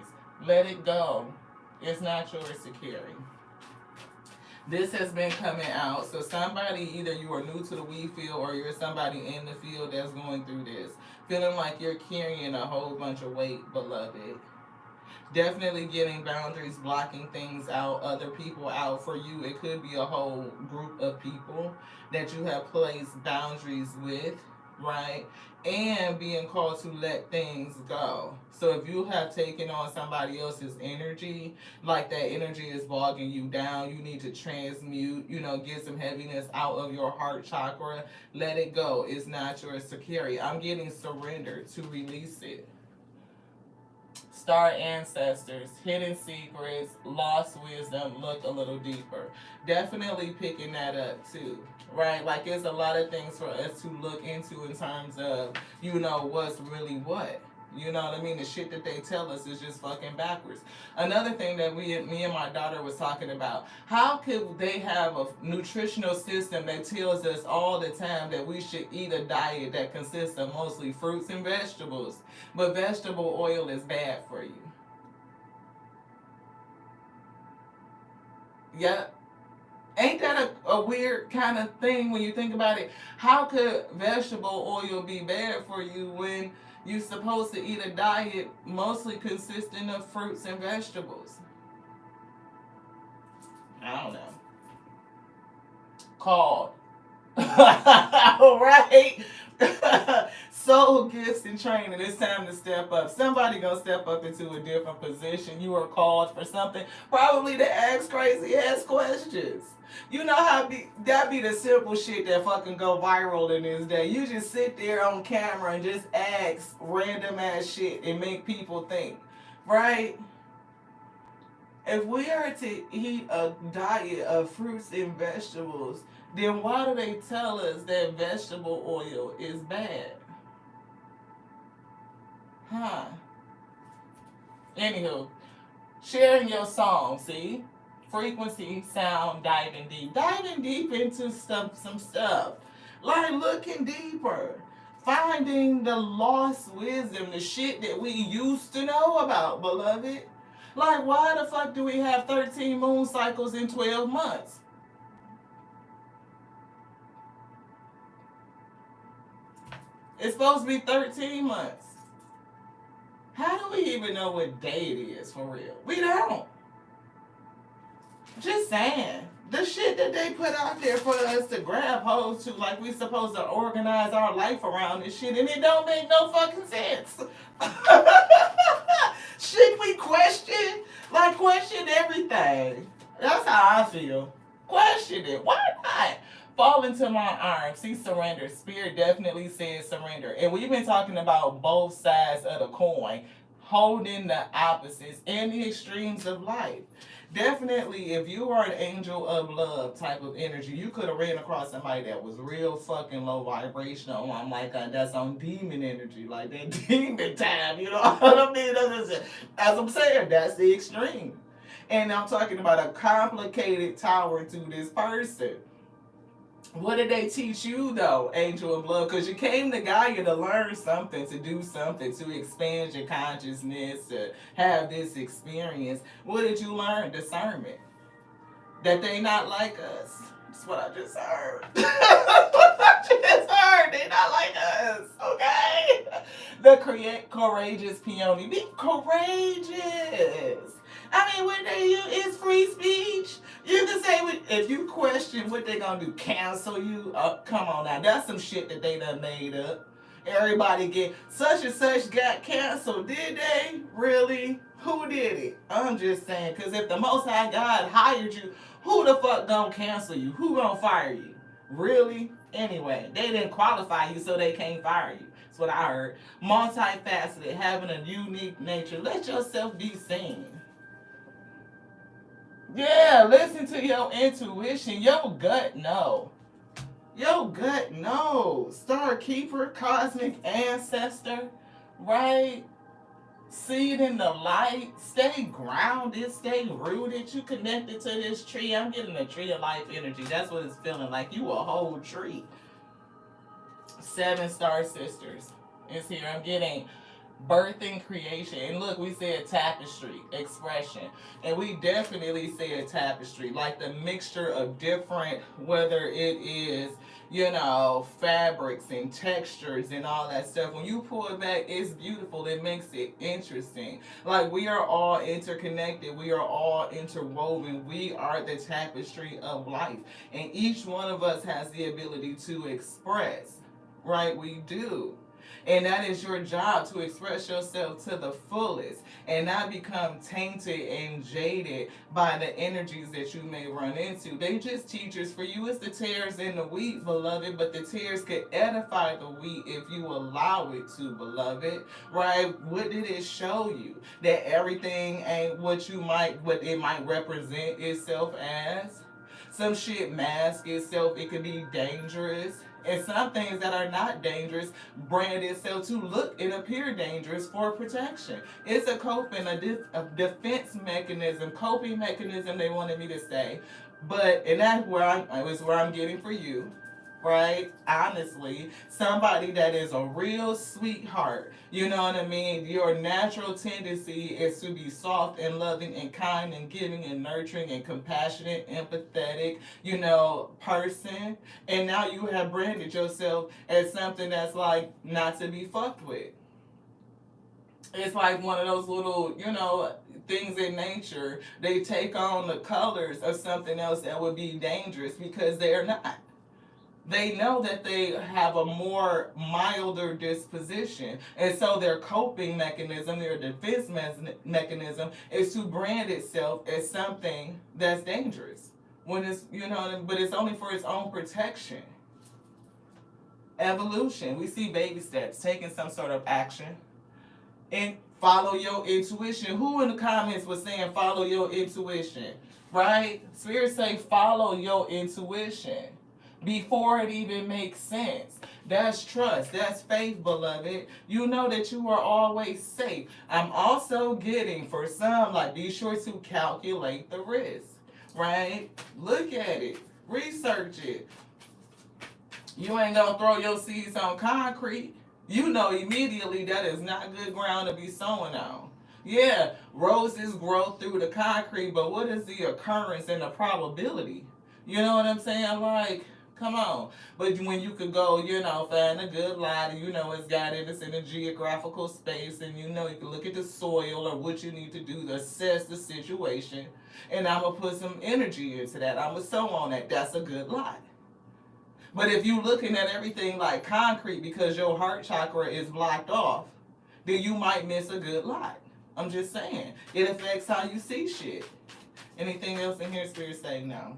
Speaker 1: Let it go. It's not yours to carry. This has been coming out. So somebody, either you are new to the weed field or you're somebody in the field that's going through this. Feeling like you're carrying a whole bunch of weight, beloved. Definitely getting boundaries, blocking things out, other people out. For you, it could be a whole group of people that you have placed boundaries with, right? And being called to let things go. So if you have taken on somebody else's energy, like that energy is bogging you down, you need to transmute, get some heaviness out of your heart chakra. Let it go. It's not yours to carry. I'm getting surrendered to release it. Star ancestors, hidden secrets, lost wisdom, look a little deeper. Definitely picking that up too, right? Like it's a lot of things for us to look into in terms of, what's really what. You know what I mean? The shit that they tell us is just fucking backwards. Another thing that me and my daughter was talking about, how could they have a nutritional system that tells us all the time that we should eat a diet that consists of mostly fruits and vegetables, but vegetable oil is bad for you? Yeah. Ain't that a weird kind of thing when you think about it? How could vegetable oil be bad for you when you're supposed to eat a diet mostly consisting of fruits and vegetables? I don't know. Called. Right? Soul gifts and training. It's time to step up. Somebody gonna step up into a different position. You are called for something. Probably to ask crazy ass questions. You know how that be the simple shit that fucking go viral in this day. You just sit there on camera and just ask random ass shit and make people think, right? If we are to eat a diet of fruits and vegetables, then why do they tell us that vegetable oil is bad? Huh? Anywho, sharing your song, see? Frequency, sound, diving deep into some stuff, like looking deeper, finding the lost wisdom, the shit that we used to know about, beloved. Like, why the fuck do we have 13 moon cycles in 12 months? It's supposed to be 13 months. How do we even know what day it is for real? We don't. Just saying. The shit that they put out there for us to grab hold to, like we supposed to organize our life around this shit, and it don't make no fucking sense. Should we question? Like, question everything. That's how I feel. Question it. Why not? Fall into my arms. See, surrender. Spirit definitely says surrender. And we've been talking about both sides of the coin, holding the opposites and the extremes of life. Definitely, if you are an angel of love type of energy, you could have ran across somebody that was real fucking low vibrational. I'm like, that's on demon energy, like that demon time, you know what I mean? As I'm saying, that's the extreme. And I'm talking about a complicated tower to this person. What did they teach you though, angel of love? Because you came to Gaia to learn something, to do something, to expand your consciousness, to have this experience. What did you learn? Discernment. That they not like us. That's what I just heard. That's what I just heard. They not like us. Okay? The courageous peony. Be courageous. I mean, when they use it's free speech. You can say, if you question what they gonna do, cancel you. Come on now, that's some shit that they done made up. Everybody get such and such got canceled. Did they really? Who did it? I'm just saying, because if the Most High God hired you, who the fuck gonna cancel you? Who gonna fire you? Really? Anyway, they didn't qualify you, so they can't fire you. That's what I heard. Multifaceted, having a unique nature. Let yourself be seen. Yeah, listen to your intuition. Your gut know. Your gut knows. Star keeper, cosmic ancestor, right? See it in the light. Stay grounded. Stay rooted. You connected to this tree. I'm getting a tree of life energy. That's what it's feeling like. You a whole tree. 7 star sisters is here. I'm getting birthing creation. And look, we said tapestry, expression. And we definitely said tapestry, like the mixture of different, whether it is, you know, fabrics and textures and all that stuff. When you pull it back, it's beautiful. It makes it interesting. Like, we are all interconnected. We are all interwoven. We are the tapestry of life. And each one of us has the ability to express, right? We do. And that is your job, to express yourself to the fullest and not become tainted and jaded by the energies that you may run into. They just teachers for you. It's the tares in the wheat, beloved, but the tares could edify the wheat if you allow it to, beloved. Right? What did it show you? That everything ain't what it might represent itself as? Some shit mask itself. It could be dangerous. And some things that are not dangerous brand itself to look and appear dangerous for protection. It's a coping, a defense mechanism, coping mechanism they wanted me to say. But, and that's where I'm getting for you, right? Honestly, somebody that is a real sweetheart. You know what I mean? Your natural tendency is to be soft and loving and kind and giving and nurturing and compassionate, empathetic, you know, person. And now you have branded yourself as something that's like not to be fucked with. It's like one of those little, you know, things in nature. They take on the colors of something else that would be dangerous because they're not. They know that they have a more milder disposition. And so their coping mechanism, their defense mechanism is to brand itself as something that's dangerous. When it's, you know, but it's only for its own protection. Evolution. We see baby steps, taking some sort of action. And follow your intuition. Who in the comments was saying follow your intuition? Right? Spirit say follow your intuition. Before it even makes sense. That's trust. That's faith, beloved. You know that you are always safe. I'm also getting, for some, like, be sure to calculate the risk, right? Look at it. Research it. You ain't gonna throw your seeds on concrete. You know immediately that is not good ground to be sowing on. Yeah, roses grow through the concrete, but what is the occurrence and the probability? You know what I'm saying? Like, come on. But when you could go, you know, find a good lot, and you know it's got it, it's in a geographical space, and you know you can look at the soil or what you need to do to assess the situation, and I'm going to put some energy into that. I'm going to sow on that. That's a good lot. But if you're looking at everything like concrete because your heart chakra is blocked off, then you might miss a good lot. I'm just saying. It affects how you see shit. Anything else in here, Spirit say no?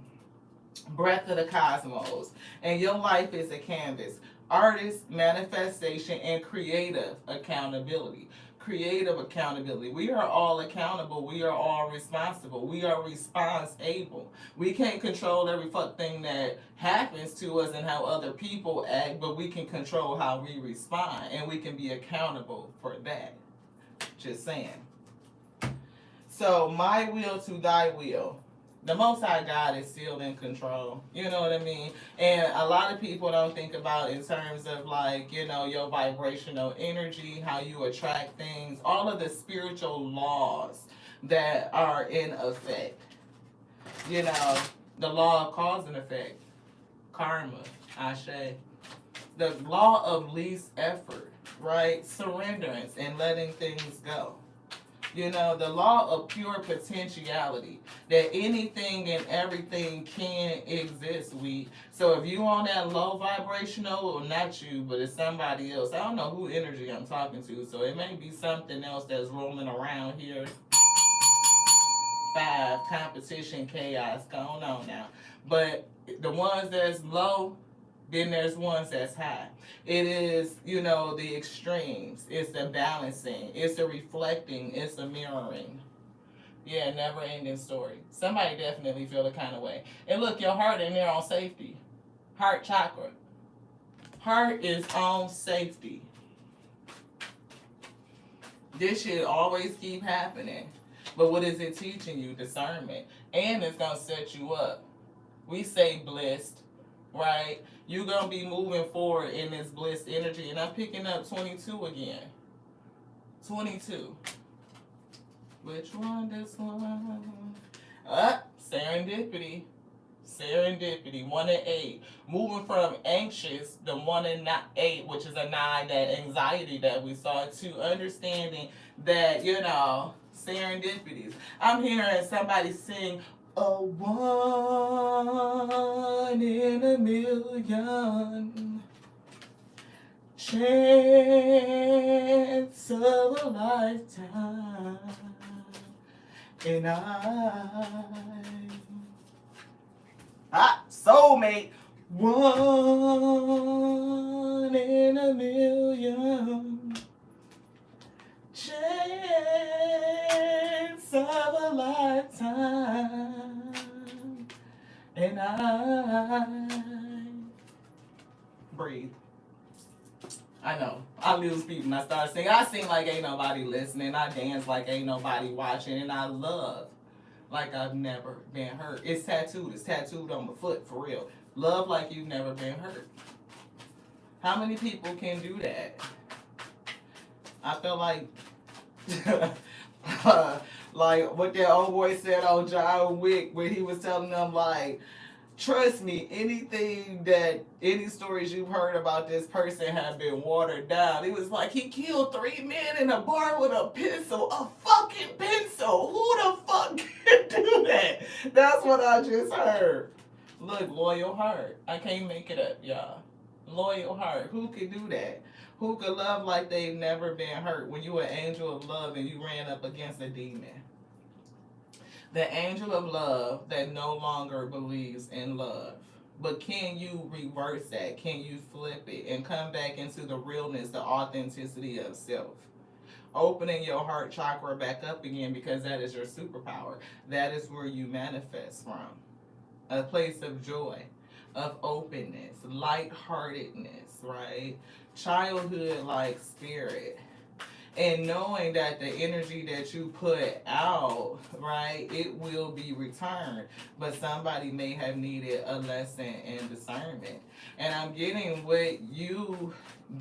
Speaker 1: breath of the cosmos, and your life is a canvas. Artist, manifestation, and creative accountability. Creative accountability. We are all accountable. We are all responsible. We are response able. We can't control every fuck thing that happens to us and how other people act, but we can control how we respond, and we can be accountable for that. Just saying. So, my will to thy will. The Most High God is still in control. You know what I mean? And a lot of people don't think about in terms of like, you know, your vibrational energy, how you attract things, all of the spiritual laws that are in effect. You know, the law of cause and effect, karma, ashe. The law of least effort, right? Surrenderance and letting things go. You know, the law of pure potentiality, that anything and everything can exist. So if you on that low vibrational, or not you, but it's somebody else. I don't know who energy I'm talking to, so it may be something else that's rolling around here. 5, competition, chaos going on now. But the ones that's low, then there's ones that's high. It is, you know, the extremes. It's the balancing. It's the reflecting. It's the mirroring. Yeah, never ending story. Somebody definitely feel the kind of way. And look, your heart in there on safety. Heart chakra. Heart is on safety. This shit always keep happening. But what is it teaching you? Discernment. And it's going to set you up. We say blessed, right? You're going to be moving forward in this bliss energy. And I'm picking up 22 again. 22. Which one? This one? Serendipity. Serendipity. 1 and 8. Moving from anxious, the 1 and 8, which is a 9, that anxiety that we saw, to understanding that, you know, serendipities. I'm hearing somebody sing, a 1 in a million chance of a lifetime, and soulmate, 1 in a million chance of a lifetime, and breathe. I know. I lose people and I start singing. I sing like ain't nobody listening. I dance like ain't nobody watching. And I love like I've never been hurt. It's tattooed. It's tattooed on my foot, for real. Love like you've never been hurt. How many people can do that? I feel like like what that old boy said on John Wick, when he was telling them, like, trust me, any stories you've heard about this person have been watered down. It was like he killed 3 men in a bar with a pencil. A fucking pencil. Who the fuck can do that? That's what I just heard. Look, loyal heart. I can't make it up, y'all. Loyal heart. Who can do that? Who could love like they've never been hurt? When you an angel of love and you ran up against a demon. The angel of love that no longer believes in love. But can you reverse that? Can you flip it and come back into the realness, the authenticity of self? Opening your heart chakra back up again, because that is your superpower. That is where you manifest from. A place of joy, of openness, lightheartedness, right? Childhood-like spirit. And knowing that the energy that you put out, right, it will be returned. But somebody may have needed a lesson in discernment. And I'm getting what you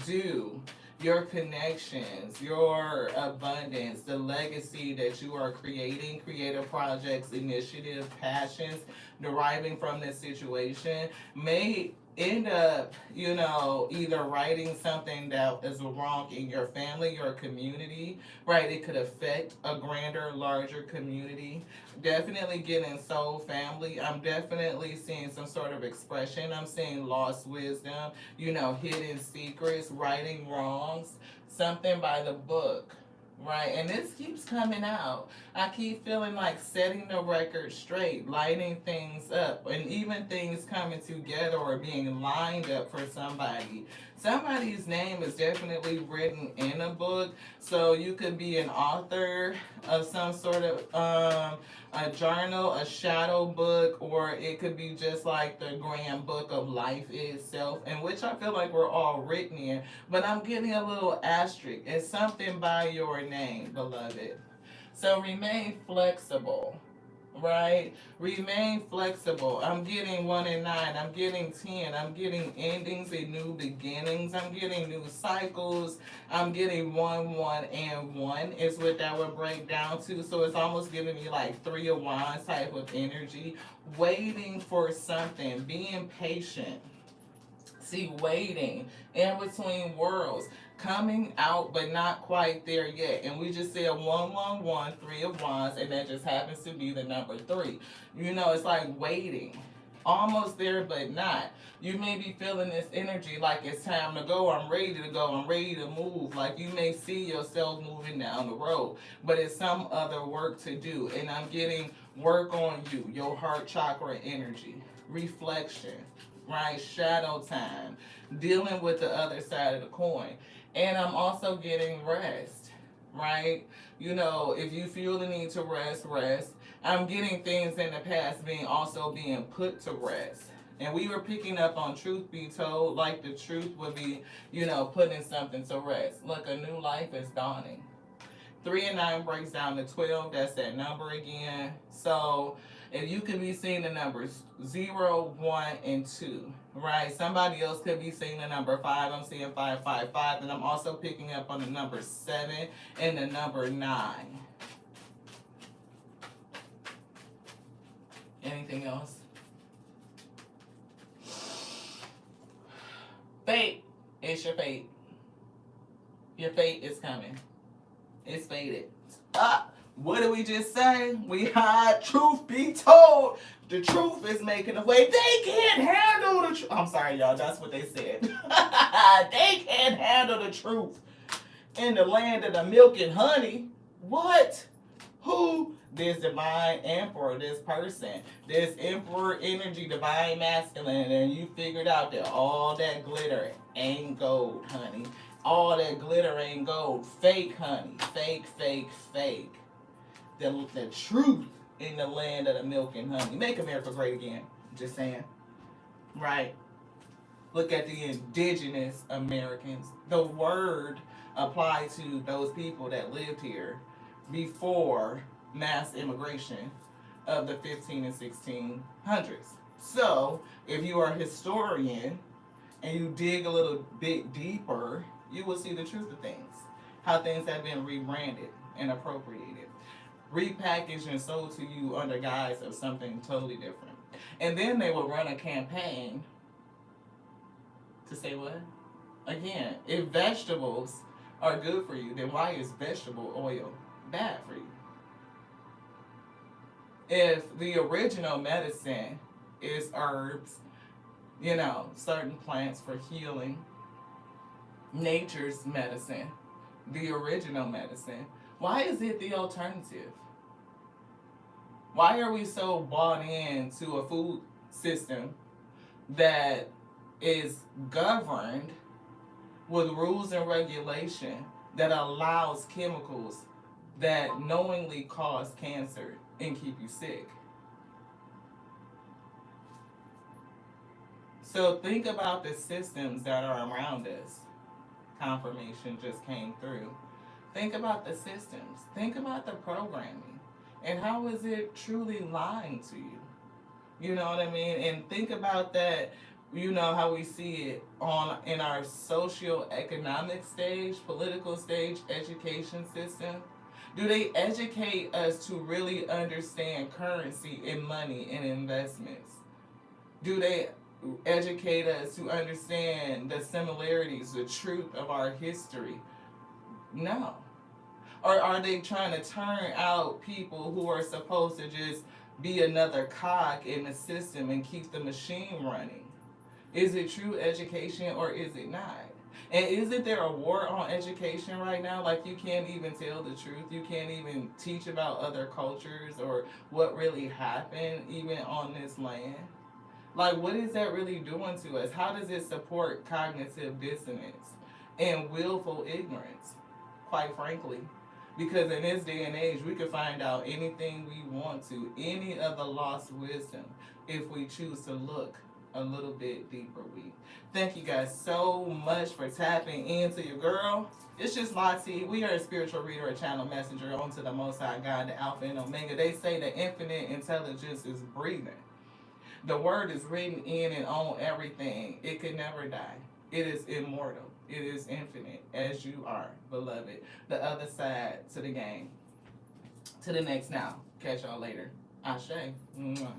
Speaker 1: do, your connections, your abundance, the legacy that you are creating, creative projects, initiatives, passions deriving from this situation may end up, you know, either writing something that is wrong in your family, your community, right? It could affect a grander, larger community. Definitely getting soul family. I'm definitely seeing some sort of expression. I'm seeing lost wisdom, you know, hidden secrets, righting wrongs, something by the book. right? And this keeps coming out. I keep feeling like setting the record straight, lighting things up, and even things coming together or being lined up for somebody. Somebody's name is definitely written in a book, so you could be an author of some sort of a journal, a shadow book, or it could be just like the grand book of life itself, in which I feel like we're all written in. But I'm getting a little asterisk. It's something by your name, beloved. So remain flexible, right? Remain flexible. I'm getting 1 and 9. I'm getting 10. I'm getting endings and new beginnings. I'm getting new cycles. I'm getting 1, 1, and 1 is what that would break down to. So it's almost giving me like 3 of Wands type of energy. Waiting for something. Being patient. See, waiting in between worlds, coming out but not quite there yet. And we just said 111, 3 of Wands, and that just happens to be the number 3. You know, it's like waiting, almost there but not. You may be feeling this energy like it's time to go. I'm ready to go. I'm ready to move. Like you may see yourself moving down the road, but it's some other work to do. And I'm getting work on you, your heart chakra energy, reflection, right? Shadow time, dealing with the other side of the coin. And I'm also getting rest, right? You know, if you feel the need to rest, rest. I'm getting things in the past being put to rest. And we were picking up on truth be told, like the truth would be, you know, putting something to rest. Look, a new life is dawning. 3 and 9 breaks down to 12. That's that number again. So if you could be seeing the numbers 0, 1, and 2, right? Somebody else could be seeing the number 5. I'm seeing 5, 5, 5. And I'm also picking up on the number 7 and the number 9. Anything else? Fate. It's your fate. Your fate is coming. It's fated. What did we just say? We had truth be told. The truth is making a way. They can't handle the truth. I'm sorry, y'all. That's what they said. They can't handle the truth in the land of the milk and honey. What? Who? This divine emperor, this person, this emperor energy, divine masculine, and you figured out that all that glitter ain't gold, honey. All that glitter ain't gold. Fake, honey. Fake, fake, fake. The truth in the land of the milk and honey. Make America great again. Just saying. Right. Look at the indigenous Americans. The word applied to those people that lived here before mass immigration of the 15 and 1600s. So, if you are a historian and you dig a little bit deeper, you will see the truth of things. How things have been rebranded and appropriated, repackaged and sold to you under guise of something totally different. And then they will run a campaign to say what? Again, if vegetables are good for you, then why is vegetable oil bad for you? If the original medicine is herbs, you know, certain plants for healing, nature's medicine, the original medicine, why is it the alternative? Why are we so bought into a food system that is governed with rules and regulation that allows chemicals that knowingly cause cancer and keep you sick? So think about the systems that are around us. Confirmation just came through. Think about the systems. Think about the programming. And how is it truly lying to you? You know what I mean? And think about that, you know, how we see it in our socio-economic stage, political stage, education system. Do they educate us to really understand currency and money and investments? Do they educate us to understand the similarities, the truth of our history? No. Or are they trying to turn out people who are supposed to just be another cog in the system and keep the machine running? Is it true education or is it not? And isn't there a war on education right now? Like, you can't even tell the truth. You can't even teach about other cultures or what really happened, even on this land. Like, what is that really doing to us? How does it support cognitive dissonance and willful ignorance, quite frankly? Because in this day and age, we can find out anything we want to, any of the lost wisdom, if we choose to look a little bit deeper. Thank you guys so much for tapping into your girl. It's just my tea. We are a spiritual reader, a channel messenger onto the Most High God, the Alpha and Omega. They say the infinite intelligence is breathing. The word is written in and on everything. It could never die. It is immortal. It is infinite, as you are, beloved. The other side to the game. To the next now. Catch y'all later. Ashe. Mwah.